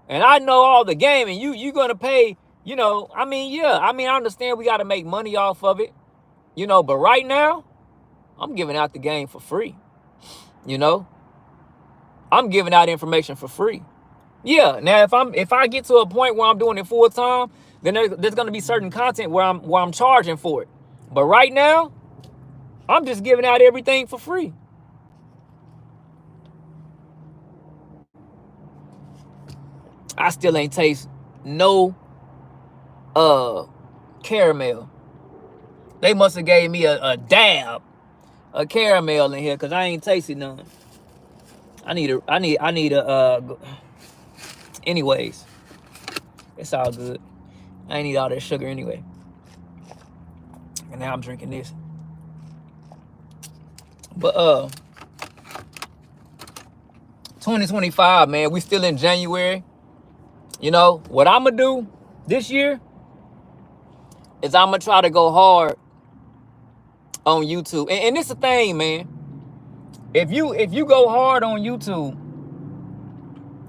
And I know all the game, and you gonna pay, you know, I mean, yeah, I mean, I understand we gotta make money off of it, you know, but right now, I'm giving out the game for free. You know? I'm giving out information for free. Yeah, now if I get to a point where I'm doing it full time, then there's gonna be certain content where I'm charging for it. But right now, I'm just giving out everything for free. I still ain't taste no caramel. They must have gave me a dab of caramel in here, because I ain't tasted none. I need a anyways, it's all good. I ain't need all that sugar anyway. And now I'm drinking this. But 2025, man, we still in January. You know, what I'm gonna do this year is I'm gonna try to go hard on YouTube. And it's the thing, man. If you go hard on YouTube,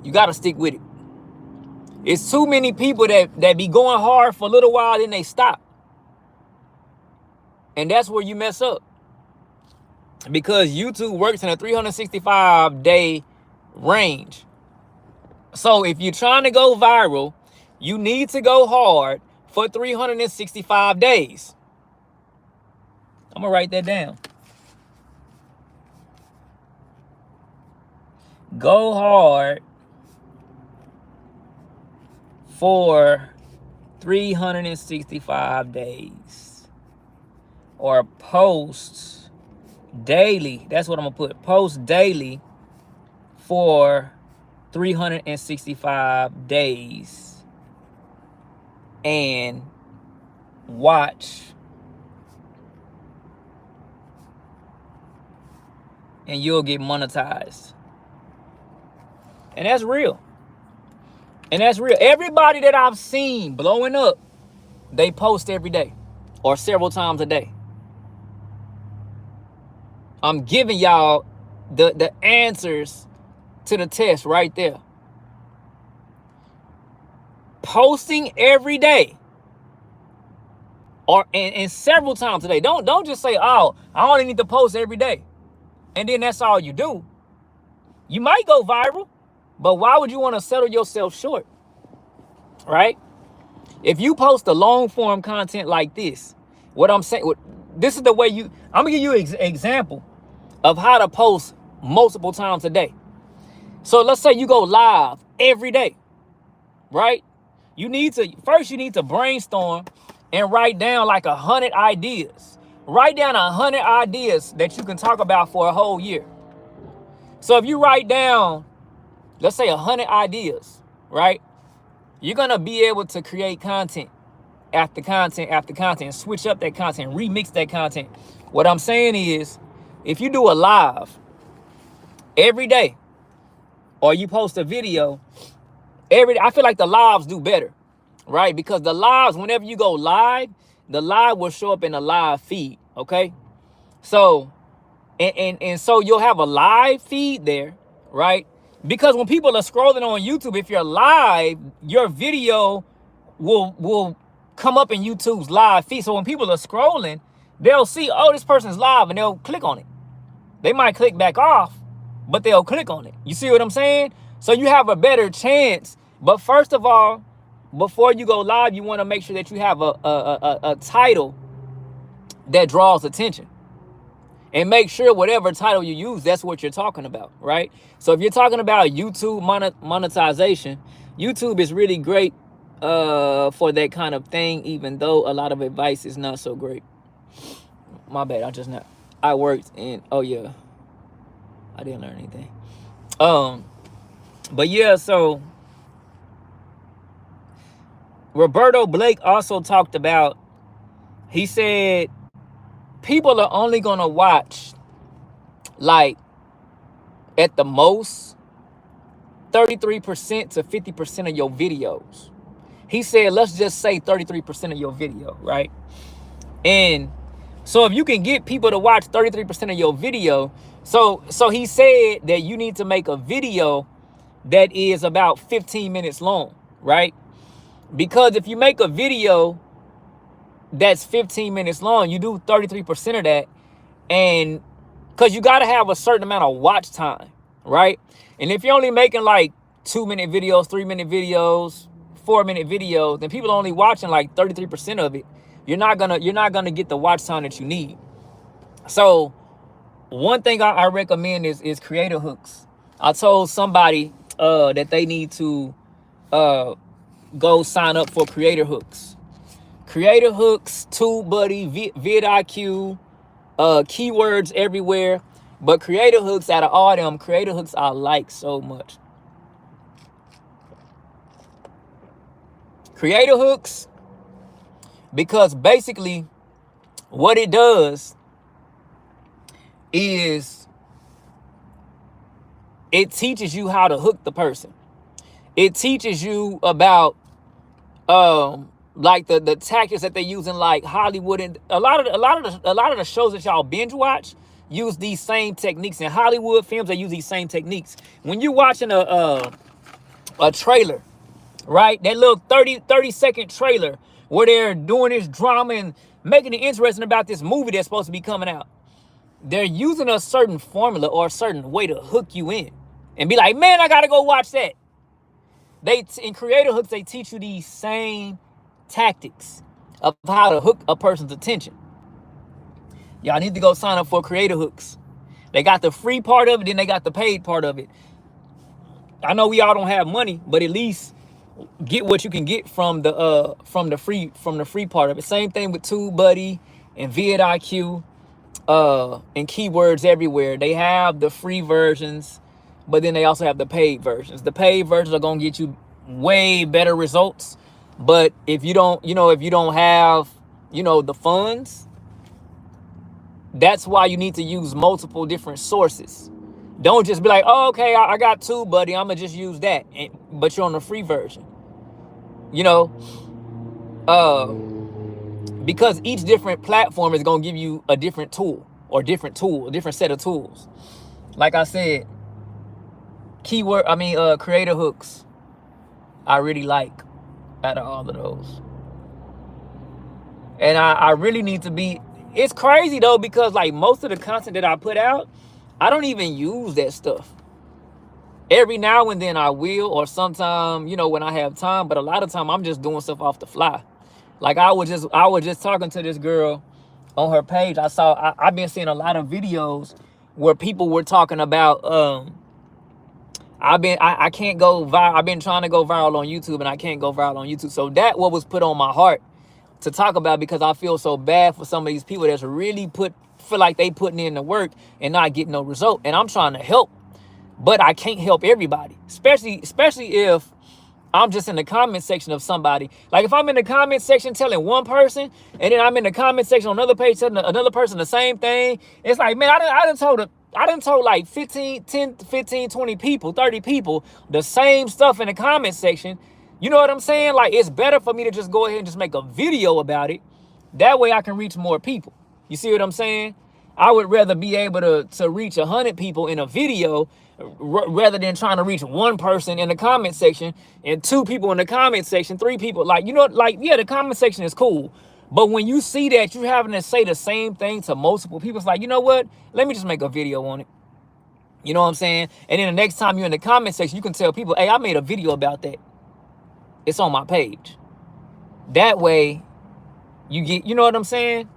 you gotta stick with it. It's too many people that be going hard for a little while, then they stop. And that's where you mess up. Because YouTube works in a 365-day range. So if you're trying to go viral, you need to go hard for 365 days. I'm going to write that down. Go hard for 365 days. Or post daily. That's what I'm going to put. Post daily for 365 days. And watch. And you'll get monetized. And that's real. And that's real. Everybody that I've seen blowing up, they post every day or several times a day. I'm giving y'all the answers to the test right there. Posting every day or and several times a day. Don't just say, oh, I only need to post every day. And then that's all you do. You might go viral, but why would you want to settle yourself short? Right? If you post a long form content like this, what I'm saying, this is the way I'm going to give you an example of how to post multiple times a day. So let's say you go live every day, right? You need to brainstorm and write down like 100 ideas. Write down 100 ideas that you can talk about for a whole year. So if you write down, let's say 100 ideas, right? You're going to be able to create content after content after content, switch up that content, remix that content. What I'm saying is, if you do a live every day, or you post a video every day, I feel like the lives do better, right? Because the lives, whenever you go live, the live will show up in a live feed, okay? So, and so you'll have a live feed there, right? Because when people are scrolling on YouTube, if you're live, your video will come up in YouTube's live feed. So when people are scrolling, they'll see, oh, this person's live, and they'll click on it. They might click back off, but they'll click on it. You see what I'm saying? So you have a better chance. But first of all, before you go live, you want to make sure that you have a title that draws attention. And make sure whatever title you use, that's what you're talking about, right? So if you're talking about YouTube monetization, YouTube is really great for that kind of thing, even though a lot of advice is not so great. My bad, I worked in, oh yeah, I didn't learn anything. But yeah, so Roberto Blake also talked about, he said, people are only gonna watch, like, at the most 33% to 50% of your videos. He said, let's just say 33% of your video, right? And so if you can get people to watch 33% of your video, so he said that you need to make a video that is about 15 minutes long, right? Because if you make a video that's 15 minutes long, you do 33% of that, and because you got to have a certain amount of watch time, right? And if you're only making like 2-minute videos, 3-minute videos, 4-minute videos, then people are only watching like 33% of it. You're not gonna get the watch time that you need. So one thing I recommend is creator hooks. I told somebody that they need to go sign up for creator hooks. Creator hooks, TubeBuddy, vidIQ, keywords everywhere. But creator hooks, out of all them, creator hooks I like so much. Creator hooks, because basically what it does is it teaches you how to hook the person. It teaches you about like the tactics that they use in like Hollywood, and a lot of the shows that y'all binge watch use these same techniques. In Hollywood films, they use these same techniques. When you're watching a trailer, right? That little 30-second trailer where they're doing this drama and making it interesting about this movie that's supposed to be coming out. They're using a certain formula or a certain way to hook you in and be like, man, I gotta go watch that. In creator hooks, they teach you these same tactics of how to hook a person's attention. Y'all need to go sign up for creator hooks. They got the free part of it, then they got the paid part of it. I know we all don't have money, but at least get what you can get from the free part of it. Same thing with TubeBuddy and vidIQ and keywords everywhere. They have the free versions, but then they also have the paid versions. The paid versions are gonna get you way better results. But if you don't have, the funds, that's why you need to use multiple different sources. Don't just be like, oh, okay, I got TubeBuddy, I'm gonna just use that. But you're on the free version. Because each different platform is gonna give you a different tool, a different set of tools. Like I said, creator hooks, I really like out of all of those. And I really need to be, it's crazy though, because like most of the content that I put out, I don't even use that stuff. Every now and then I will, or sometime, when I have time, but a lot of time I'm just doing stuff off the fly. Like I was just talking to this girl on her page. I've been seeing a lot of videos where people were talking about, I can't go viral. I've been trying to go viral on YouTube and I can't go viral on YouTube. So that what was put on my heart to talk about, because I feel so bad for some of these people that's really feel like they putting in the work and not getting no result. And I'm trying to help, but I can't help everybody, especially if I'm just in the comment section of somebody. Like if I'm in the comment section telling one person, and then I'm in the comment section on another page telling another person the same thing, it's like, man, I done told like 10, 15, 20 people, 30 people the same stuff in the comment section. You know what I'm saying? Like, it's better for me to just go ahead and just make a video about it. That way I can reach more people. You see what I'm saying? I would rather be able to reach 100 people in a video rather than trying to reach one person in the comment section and 2 people in the comment section, 3 people. Like, yeah, the comment section is cool. But when you see that you're having to say the same thing to multiple people, it's like, you know what? Let me just make a video on it. You know what I'm saying? And then the next time you're in the comment section, you can tell people, hey, I made a video about that. It's on my page. That way you get, you know what I'm saying?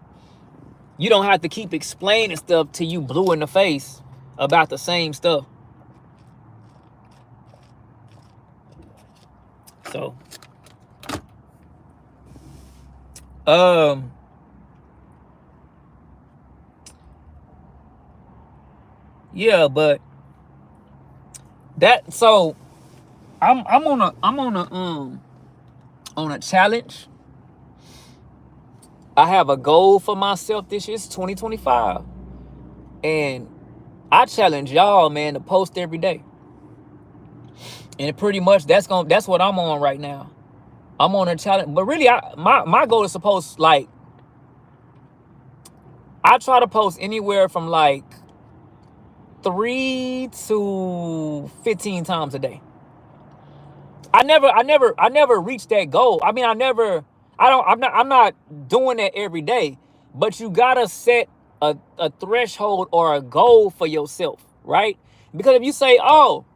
You don't have to keep explaining stuff to you blue in the face about the same stuff. So, yeah, but that, so I'm on a challenge. I have a goal for myself this year. It's 2025. And I challenge y'all, man, to post every day. And pretty much that's what I'm on right now. I'm on a challenge. But really, my goal is to post, like, I try to post anywhere from like 3 to 15 times a day. I never reached that goal. I mean, I'm not doing that every day, but you gotta set a threshold or a goal for yourself, right? Because if you say, oh,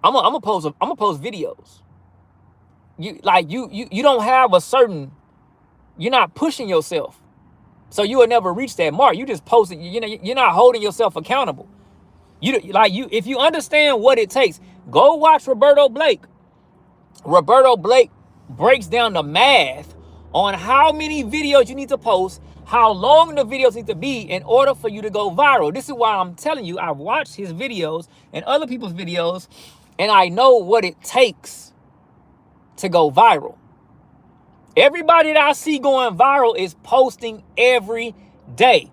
I'm gonna post videos, you don't have a certain, you're not pushing yourself, so you will never reach that mark. You just post it. You know, you're not holding yourself accountable. If you understand what it takes, go watch Roberto Blake. Roberto Blake breaks down the math on how many videos you need to post, how long the videos need to be in order for you to go viral. This is why I'm telling you, I've watched his videos and other people's videos, and I know what it takes to go viral. Everybody that I see going viral is posting every day.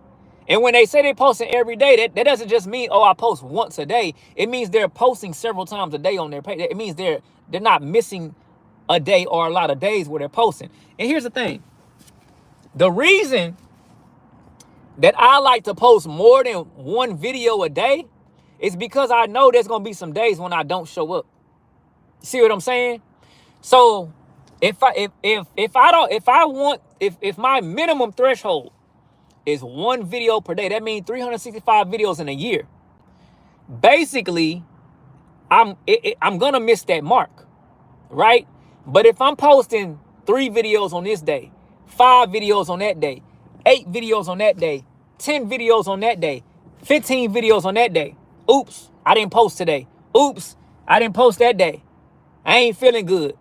And when they say they're posting every day, that doesn't just mean, oh, I post once a day. It means they're posting several times a day on their page. It means they're not missing a day or a lot of days where they're posting. And here's the thing. The reason that I like to post more than one video a day is because I know there's going to be some days when I don't show up. See what I'm saying? So if my minimum threshold is one video per day, that means 365 videos in a year. Basically, I'm gonna miss that mark, right? But if I'm posting 3 videos on this day, 5 videos on that day, 8 videos on that day, 10 videos on that day, 15 videos on that day. Oops, I didn't post today. Oops, I didn't post that day. I ain't feeling good.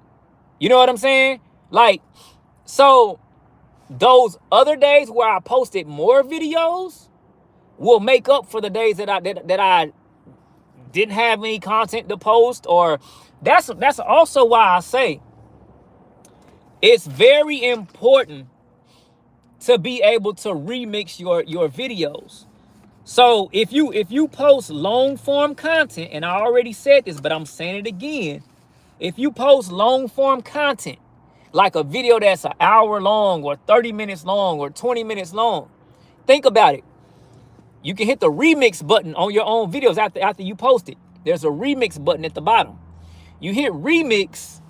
You know what I'm saying? Like, so those other days where I posted more videos will make up for the days that I didn't have any content to post. Or that's also why I say it's very important to be able to remix your videos. So if you post long form content, and I already said this, but I'm saying it again, if you post long form content, like a video that's an hour long or 30 minutes long or 20 minutes long, think about it. You can hit the remix button on your own videos after you post it. There's a remix button at the bottom. You hit remix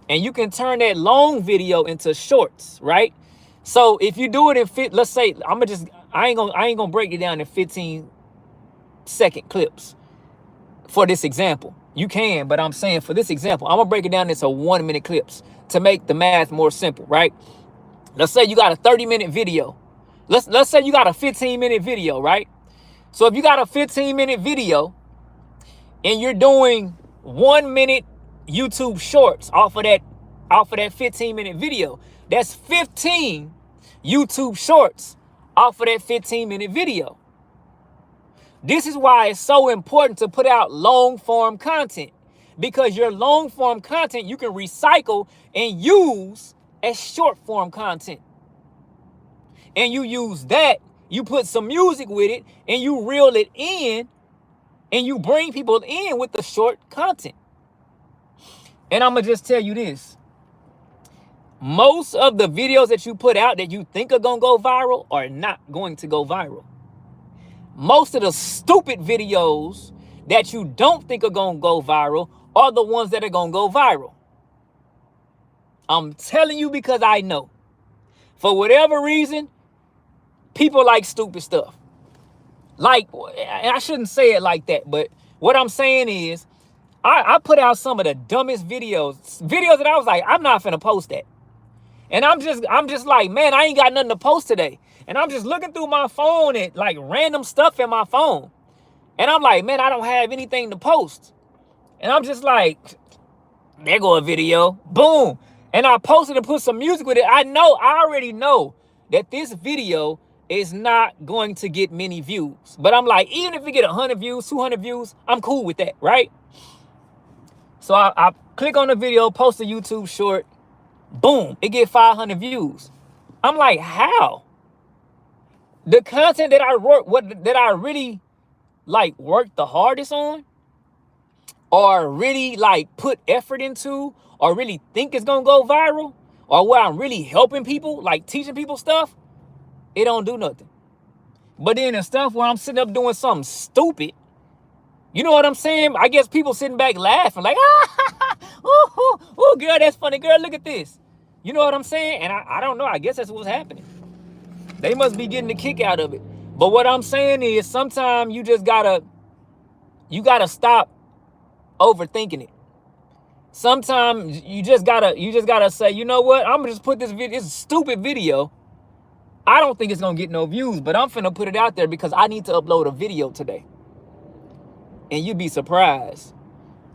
and you can turn that long video into shorts, right? So if you do it in let's say I ain't gonna break it down in 15-second clips for this example. You can, but I'm saying for this example, I'm gonna break it down into 1-minute clips to make the math more simple, right? Let's say you got a 30-minute video. Let's say you got a 15-minute video, right? So if you got a 15-minute video and you're doing 1-minute YouTube shorts off of that 15-minute video, that's 15 YouTube shorts off of that 15-minute video. This is why it's so important to put out long form content, because your long form content you can recycle and use as short form content. And you use that, you put some music with it, and you reel it in, and you bring people in with the short content. And I'm gonna just tell you this. Most of the videos that you put out that you think are gonna go viral are not going to go viral. Most of the stupid videos that you don't think are gonna go viral are the ones that are gonna go viral. I'm telling you because I know. For whatever reason, people like stupid stuff. Like, and I shouldn't say it like that, but what I'm saying is, I put out some of the dumbest videos that I was like, I'm not finna post that. And I'm just like, man, I ain't got nothing to post today. And I'm just looking through my phone at like random stuff in my phone. And I'm like, man, I don't have anything to post. And I'm just like, there go a video. Boom. And I posted and put some music with it. I already know that this video is not going to get many views. But I'm like, even if we get 100 views, 200 views, I'm cool with that, right? So I click on the video, post a YouTube short. Boom, it get 500 views. I'm like, how? The content that I really like worked the hardest on, or really like put effort into, or really think it's gonna go viral, or where I'm really helping people, like teaching people stuff, it don't do nothing. But then the stuff where I'm sitting up doing something stupid, you know what I'm saying? I guess people sitting back laughing like, oh, girl, that's funny. Girl, look at this. You know what I'm saying? And I don't know. I guess that's what's happening. They must be getting a kick out of it. But what I'm saying is sometimes you gotta stop overthinking it. Sometimes you just gotta say, you know what? I'm gonna just put this video, it's a stupid video. I don't think it's gonna get no views, but I'm finna put it out there because I need to upload a video today. And you'd be surprised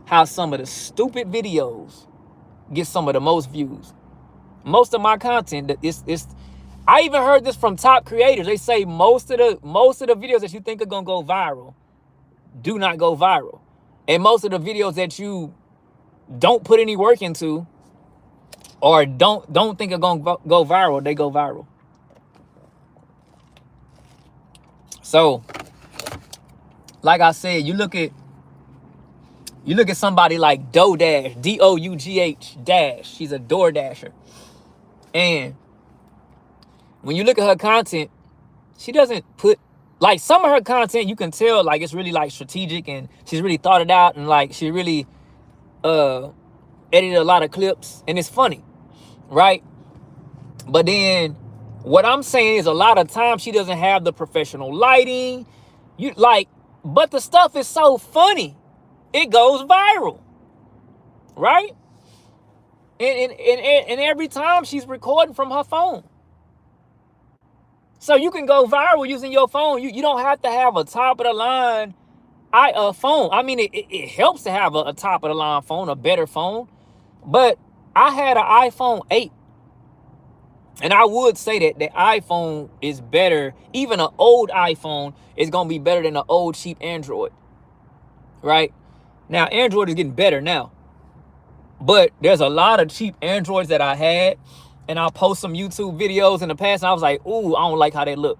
how some of the stupid videos get some of the most views. Most of my content is I even heard this from top creators. They say most of the videos that you think are gonna go viral do not go viral. And most of the videos that you don't put any work into or don't think are gonna go viral, they go viral. So, like I said, you look at somebody like DoDash, D-O-U-G-H dash. She's a DoorDasher. And when you look at her content, she doesn't put, like, some of her content, you can tell, like, it's really, like, strategic and she's really thought it out and, like, she really edited a lot of clips and it's funny, right? But then what I'm saying is a lot of times she doesn't have the professional lighting. But the stuff is so funny, it goes viral, right? And every time she's recording from her phone. So you can go viral using your phone. You don't have to have a top of the line phone. I mean, it helps to have a top of the line phone, a better phone. But I had an iPhone 8. And I would say that the iPhone is better. Even an old iPhone is going to be better than an old cheap Android. Right? Now, Android is getting better now. But there's a lot of cheap Androids that I had. And I'll post some YouTube videos in the past. And I was like, ooh, I don't like how they look.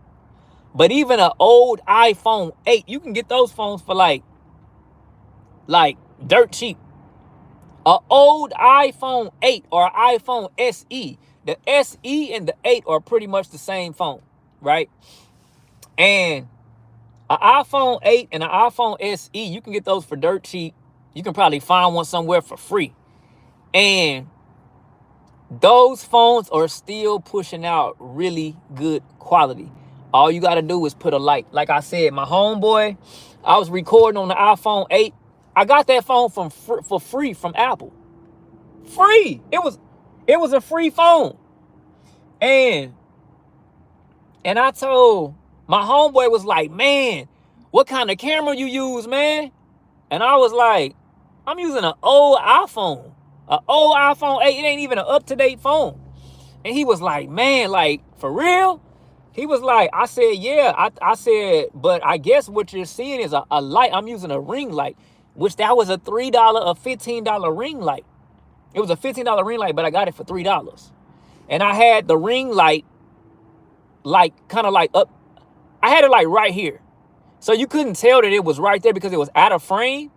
But even an old iPhone 8, you can get those phones for like dirt cheap. An old iPhone 8 or iPhone SE. The SE and the 8 are pretty much the same phone, right? And an iPhone 8 and an iPhone SE, you can get those for dirt cheap. You can probably find one somewhere for free. And those phones are still pushing out really good quality. All you got to do is put a light. Like I said, my homeboy, I was recording on the iPhone 8. I got that phone for free from Apple. Free. It was a free phone. And I told my homeboy, was like, man, what kind of camera you use, man? And I was like, I'm using an old iPhone. An old iPhone 8. It ain't even an up-to-date phone. And he was like, man, like, for real? He was like, I said, yeah. I said, but I guess what you're seeing is a light. I'm using a ring light, which that was a $3, a $15 ring light. It was a $15 ring light, but I got it for $3. And I had the ring light, like, kind of like up. I had it like right here. So you couldn't tell that it was right there because it was out of frame.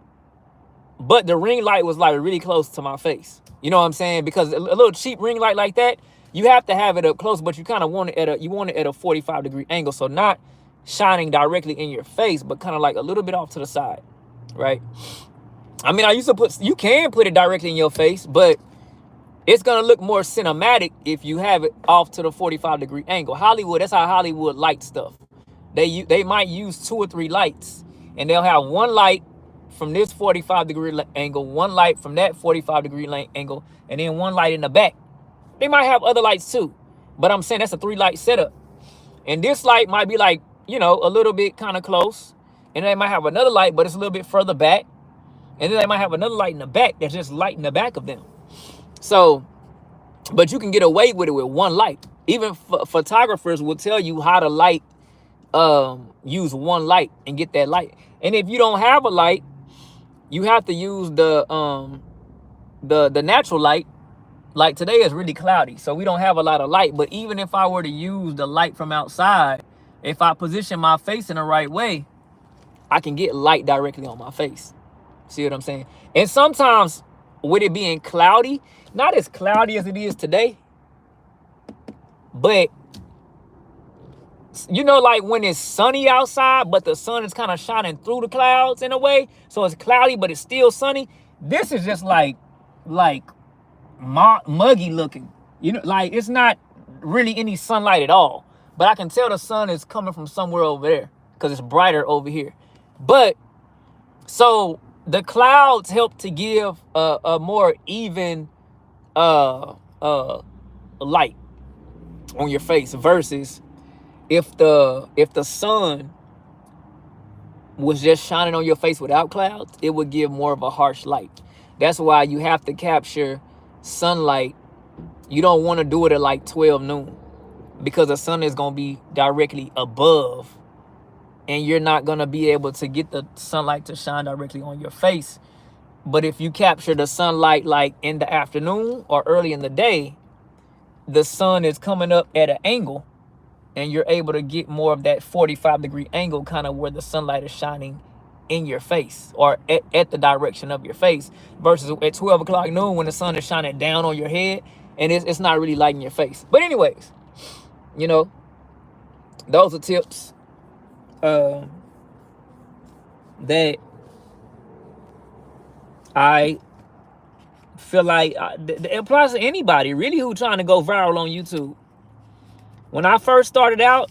But the ring light was like really close to my face. You know what I'm saying? Because a little cheap ring light like that, you have to have it up close, but you kind of want it at a 45-degree angle. So not shining directly in your face, but kind of like a little bit off to the side, right? I mean, you can put it directly in your face, but it's going to look more cinematic if you have it off to the 45-degree angle. Hollywood, that's how Hollywood lights stuff. They might use 2 or 3 lights, and they'll have one light from this 45-degree angle, one light from that 45-degree angle, and then one light in the back. They might have other lights too, but I'm saying that's a 3-light setup. And this light might be like, you know, a little bit kind of close. And they might have another light, but it's a little bit further back. And then they might have another light in the back that's just light in the back of them. So, but you can get away with it with one light. Even photographers will tell you how to light, use one light and get that light. And if you don't have a light, you have to use the natural light. Like today is really cloudy, so we don't have a lot of light. But even if I were to use the light from outside, if I position my face in the right way, I can get light directly on my face. See what I'm saying? And sometimes with it being cloudy, not as cloudy as it is today, but you know, like when it's sunny outside, but the sun is kind of shining through the clouds in a way. So it's cloudy, but it's still sunny. This is just like muggy looking. You know, like it's not really any sunlight at all. But I can tell the sun is coming from somewhere over there because it's brighter over here. But so the clouds help to give a more even light on your face versus if the sun was just shining on your face without clouds, it would give more of a harsh light. That's why you have to capture sunlight. You don't want to do it at like 12 noon because the sun is going to be directly above and you're not going to be able to get the sunlight to shine directly on your face. But if you capture the sunlight like in the afternoon or early in the day, the sun is coming up at an angle and you're able to get more of that 45-degree angle, kind of where the sunlight is shining in your face or at the direction of your face, versus at 12 o'clock noon when the sun is shining down on your head and it's not really lighting your face. But anyways, you know, those are tips that I feel like it applies to anybody really who trying to go viral on YouTube. When I first started out,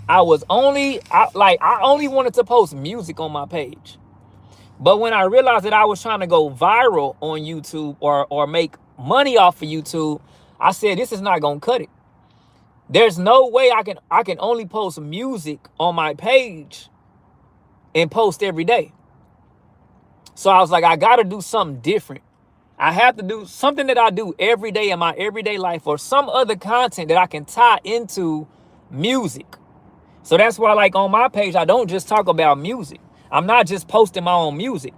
I only wanted to post music on my page. But when I realized that I was trying to go viral on YouTube or make money off of YouTube, I said, this is not going to cut it. There's no way I can only post music on my page and post every day. So I was like, I got to do something different. I have to do something that I do every day in my everyday life or some other content that I can tie into music. So that's why, like, on my page, I don't just talk about music. I'm not just posting my own music.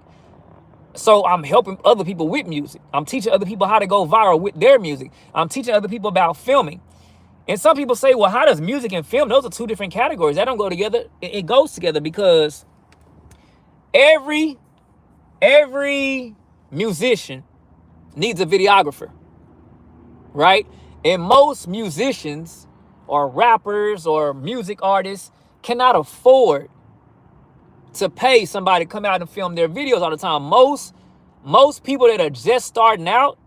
So I'm helping other people with music. I'm teaching other people how to go viral with their music. I'm teaching other people about filming. And some people say, well, how does music and film? Those are two different categories. That don't go together. It goes together because every musician needs a videographer, right? And most musicians or rappers or music artists cannot afford to pay somebody to come out and film their videos all the time. Most people that are just starting out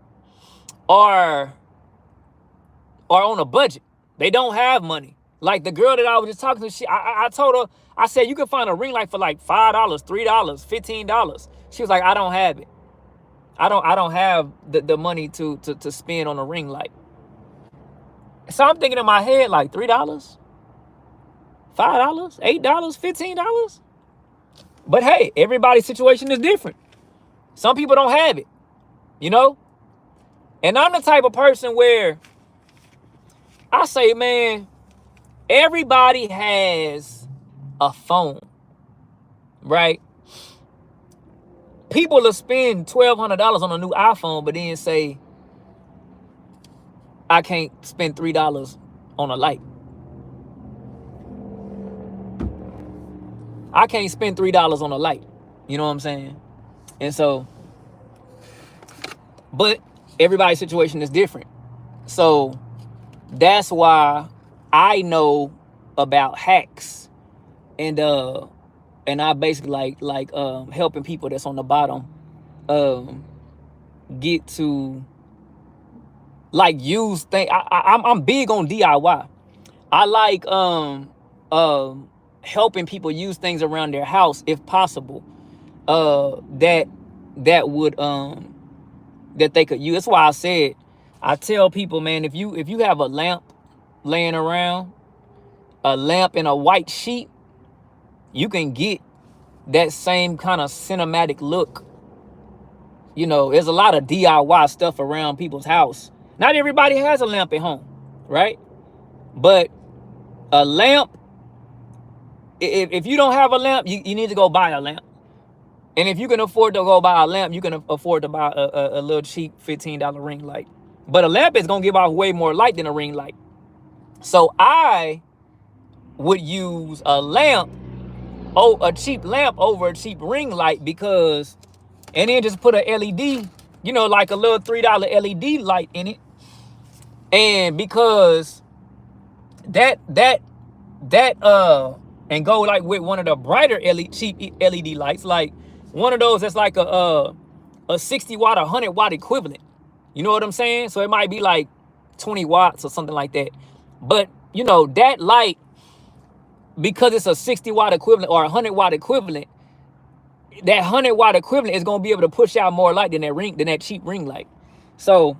are on a budget. They don't have money. Like the girl that I was just talking to, I told her, I said, you can find a ring light for like $5, $3, $15. She was like, I don't have it. I don't have the money to spend on a ring light. So I'm thinking in my head like $3, $5, $8, $15. But hey, everybody's situation is different. Some people don't have it, you know? And I'm the type of person where I say, man, everybody has a phone, right? People will spend $1,200 on a new iPhone, but then say, I can't spend $3 on a light. I can't spend $3 on a light. You know what I'm saying? And so, but everybody's situation is different. So that's why I know about hacks and I basically like helping people that's on the bottom get to like use things. I'm big on DIY. I like helping people use things around their house if possible. That would that they could use. That's why I said, I tell people, man, if you have a lamp laying around a lamp and a white sheet, you can get that same kind of cinematic look. You know, there's a lot of DIY stuff around people's house. Not everybody has a lamp at home, right? But a lamp, if you don't have a lamp, you need to go buy a lamp. And if you can afford to go buy a lamp, you can afford to buy a little cheap $15 ring light. But a lamp is going to give off way more light than a ring light. So I would use a lamp, a cheap lamp over a cheap ring light, because, and then just put a LED, you know, like a little $3 LED light in it. And because and go like with one of the brighter cheap LED lights, like one of those that's like a 60 watt, 100 watt equivalent. You know what I'm saying? So it might be like 20 watts or something like that. But you know, that light, because it's a 60 watt equivalent or 100 watt equivalent, that 100 watt equivalent is going to be able to push out more light than that cheap ring light. So,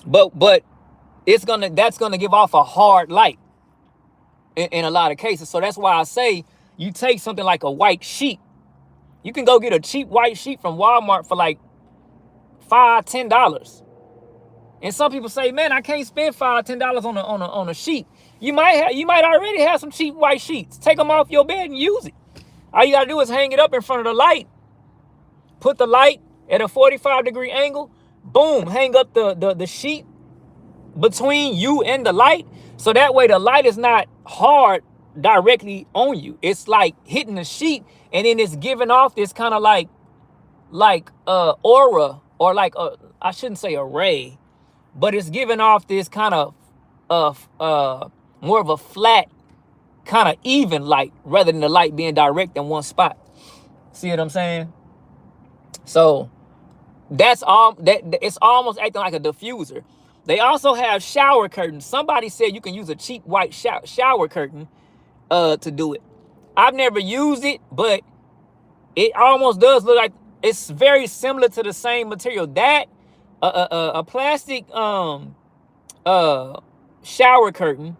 but that's gonna give off a hard light in a lot of cases. So that's why I say you take something like a white sheet. You can go get a cheap white sheet from Walmart for like $5, $10. And some people say, man, I can't spend $5, $10 on a sheet. You might already have some cheap white sheets. Take them off your bed and use it. All you gotta do is hang it up in front of the light. Put the light at a 45-degree angle. Boom, hang up the sheet between you and the light. So that way the light is not hard directly on you. It's like hitting the sheet, and then it's giving off this kind of like aura, or like I shouldn't say array, but it's giving off this kind of more of a flat, kind of even light, rather than the light being direct in one spot. See what I'm saying? So that's all. That it's almost acting like a diffuser. They also have shower curtains. Somebody said you can use a cheap white shower curtain to do it. I've never used it, but it almost does look like it's very similar to the same material. That a plastic shower curtain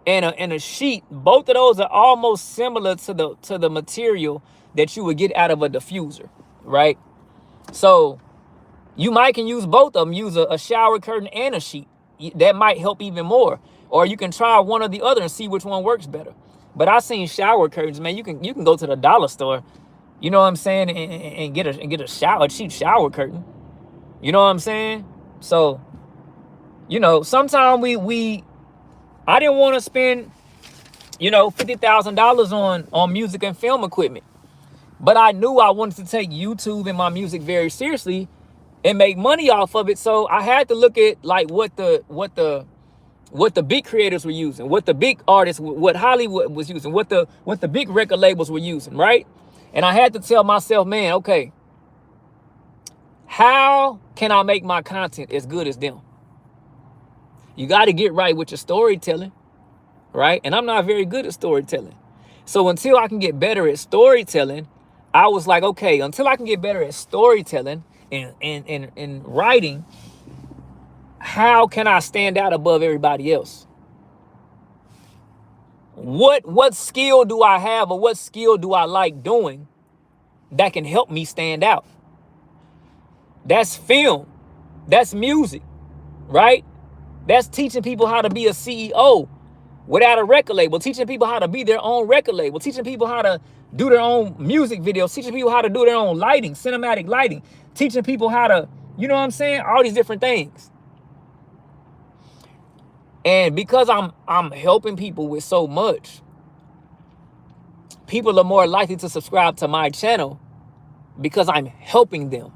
and a sheet, both of those are almost similar to the material that you would get out of a diffuser, right? So you might can use both of them. Use a shower curtain and a sheet. That might help even more. Or you can try one or the other and see which one works better. But I've seen shower curtains, man. You can go to the dollar store, you know what I'm saying, and get a cheap shower curtain. You know what I'm saying? So, you know, sometimes I didn't want to spend, you know, $50,000 on music and film equipment. But I knew I wanted to take YouTube and my music very seriously and make money off of it. So I had to look at like what the big creators were using, what the big artists, what Hollywood was using, what the big record labels were using, right? And I had to tell myself, man, okay, how can I make my content as good as them? You got to get right with your storytelling, right? And I'm not very good at storytelling. So until I can get better at storytelling, I was like, okay, until I can get better at storytelling and writing, how can I stand out above everybody else? What skill do I have, or what skill do I like doing that can help me stand out? That's film. That's music, right? That's teaching people how to be a CEO without a record label, teaching people how to be their own record label, teaching people how to do their own music videos, teaching people how to do their own lighting, cinematic lighting, teaching people how to, you know what I'm saying? All these different things. And because I'm helping people with so much, people are more likely to subscribe to my channel because I'm helping them.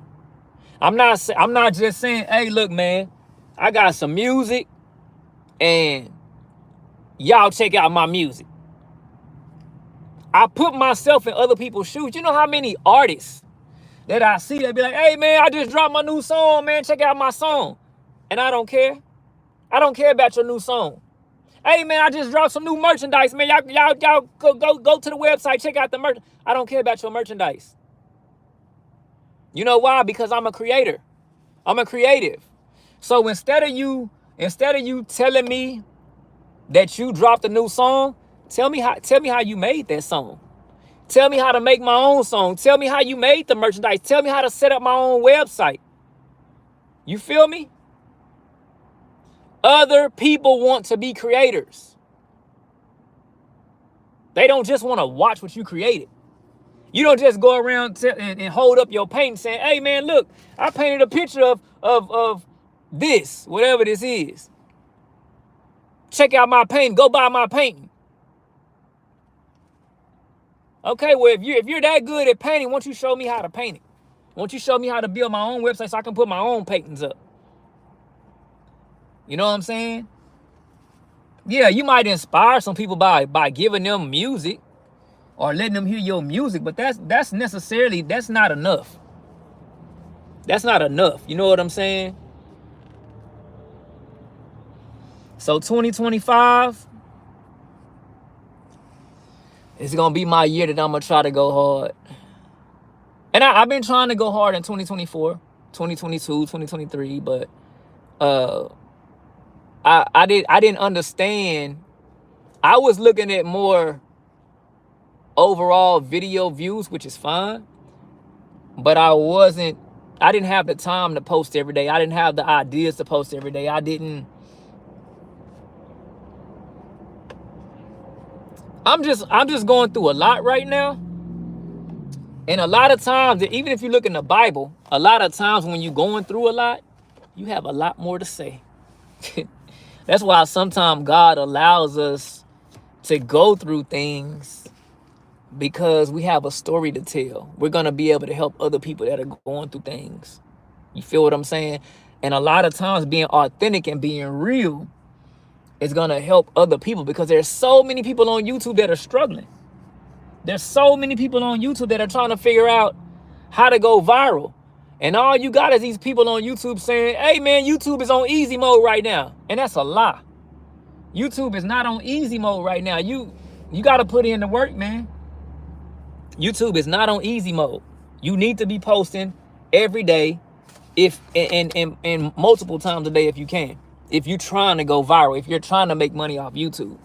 I'm not just saying, hey, look, man, I got some music and y'all check out my music. I put myself in other people's shoes. You know how many artists that I see that be like, hey, man, I just dropped my new song, man. Check out my song. And I don't care. I don't care about your new song. Hey, man, I just dropped some new merchandise, man. Y'all go to the website, check out the merch. I don't care about your merchandise. You know why? Because I'm a creator. I'm a creative. So instead of you telling me that you dropped a new song, tell me how you made that song. Tell me how to make my own song. Tell me how you made the merchandise. Tell me how to set up my own website. You feel me? Other people want to be creators. They don't just want to watch what you created. You don't just go around and hold up your painting saying, hey, man, look, I painted a picture of this, whatever this is. Check out my painting. Go buy my painting. Okay, well, if you're that good at painting, why don't you show me how to paint it? Why don't you show me how to build my own website so I can put my own paintings up? You know what I'm saying? Yeah, you might inspire some people by giving them music or letting them hear your music, but that's not enough. That's not enough. You know what I'm saying? So 2025 is going to be my year that I'm going to try to go hard. And I've been trying to go hard in 2024, 2022, 2023, but I didn't understand. I was looking at more overall video views, which is fine, but I didn't have the time to post every day. I didn't have the ideas to post every day. I'm just going through a lot right now. And a lot of times, even if you look in the Bible, a lot of times when you're going through a lot, you have a lot more to say. That's why sometimes God allows us to go through things, because we have a story to tell. We're going to be able to help other people that are going through things. You feel what I'm saying? And a lot of times being authentic and being real is going to help other people, because there's so many people on YouTube that are struggling. There's so many people on YouTube that are trying to figure out how to go viral. And all you got is these people on YouTube saying, hey, man, YouTube is on easy mode right now. And that's a lie. YouTube is not on easy mode right now. You got to put in the work, man. YouTube is not on easy mode. You need to be posting every day, if and multiple times a day if you can. If you're trying to go viral, if you're trying to make money off YouTube.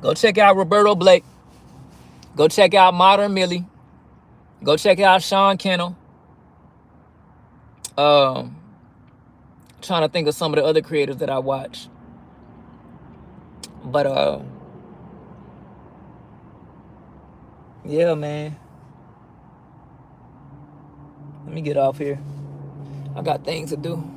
Go check out Roberto Blake. Go check out Modern Millie. Go check out Sean Kennel. Trying to think of some of the other creators that I watch. But yeah, man. Let me get off here. I got things to do.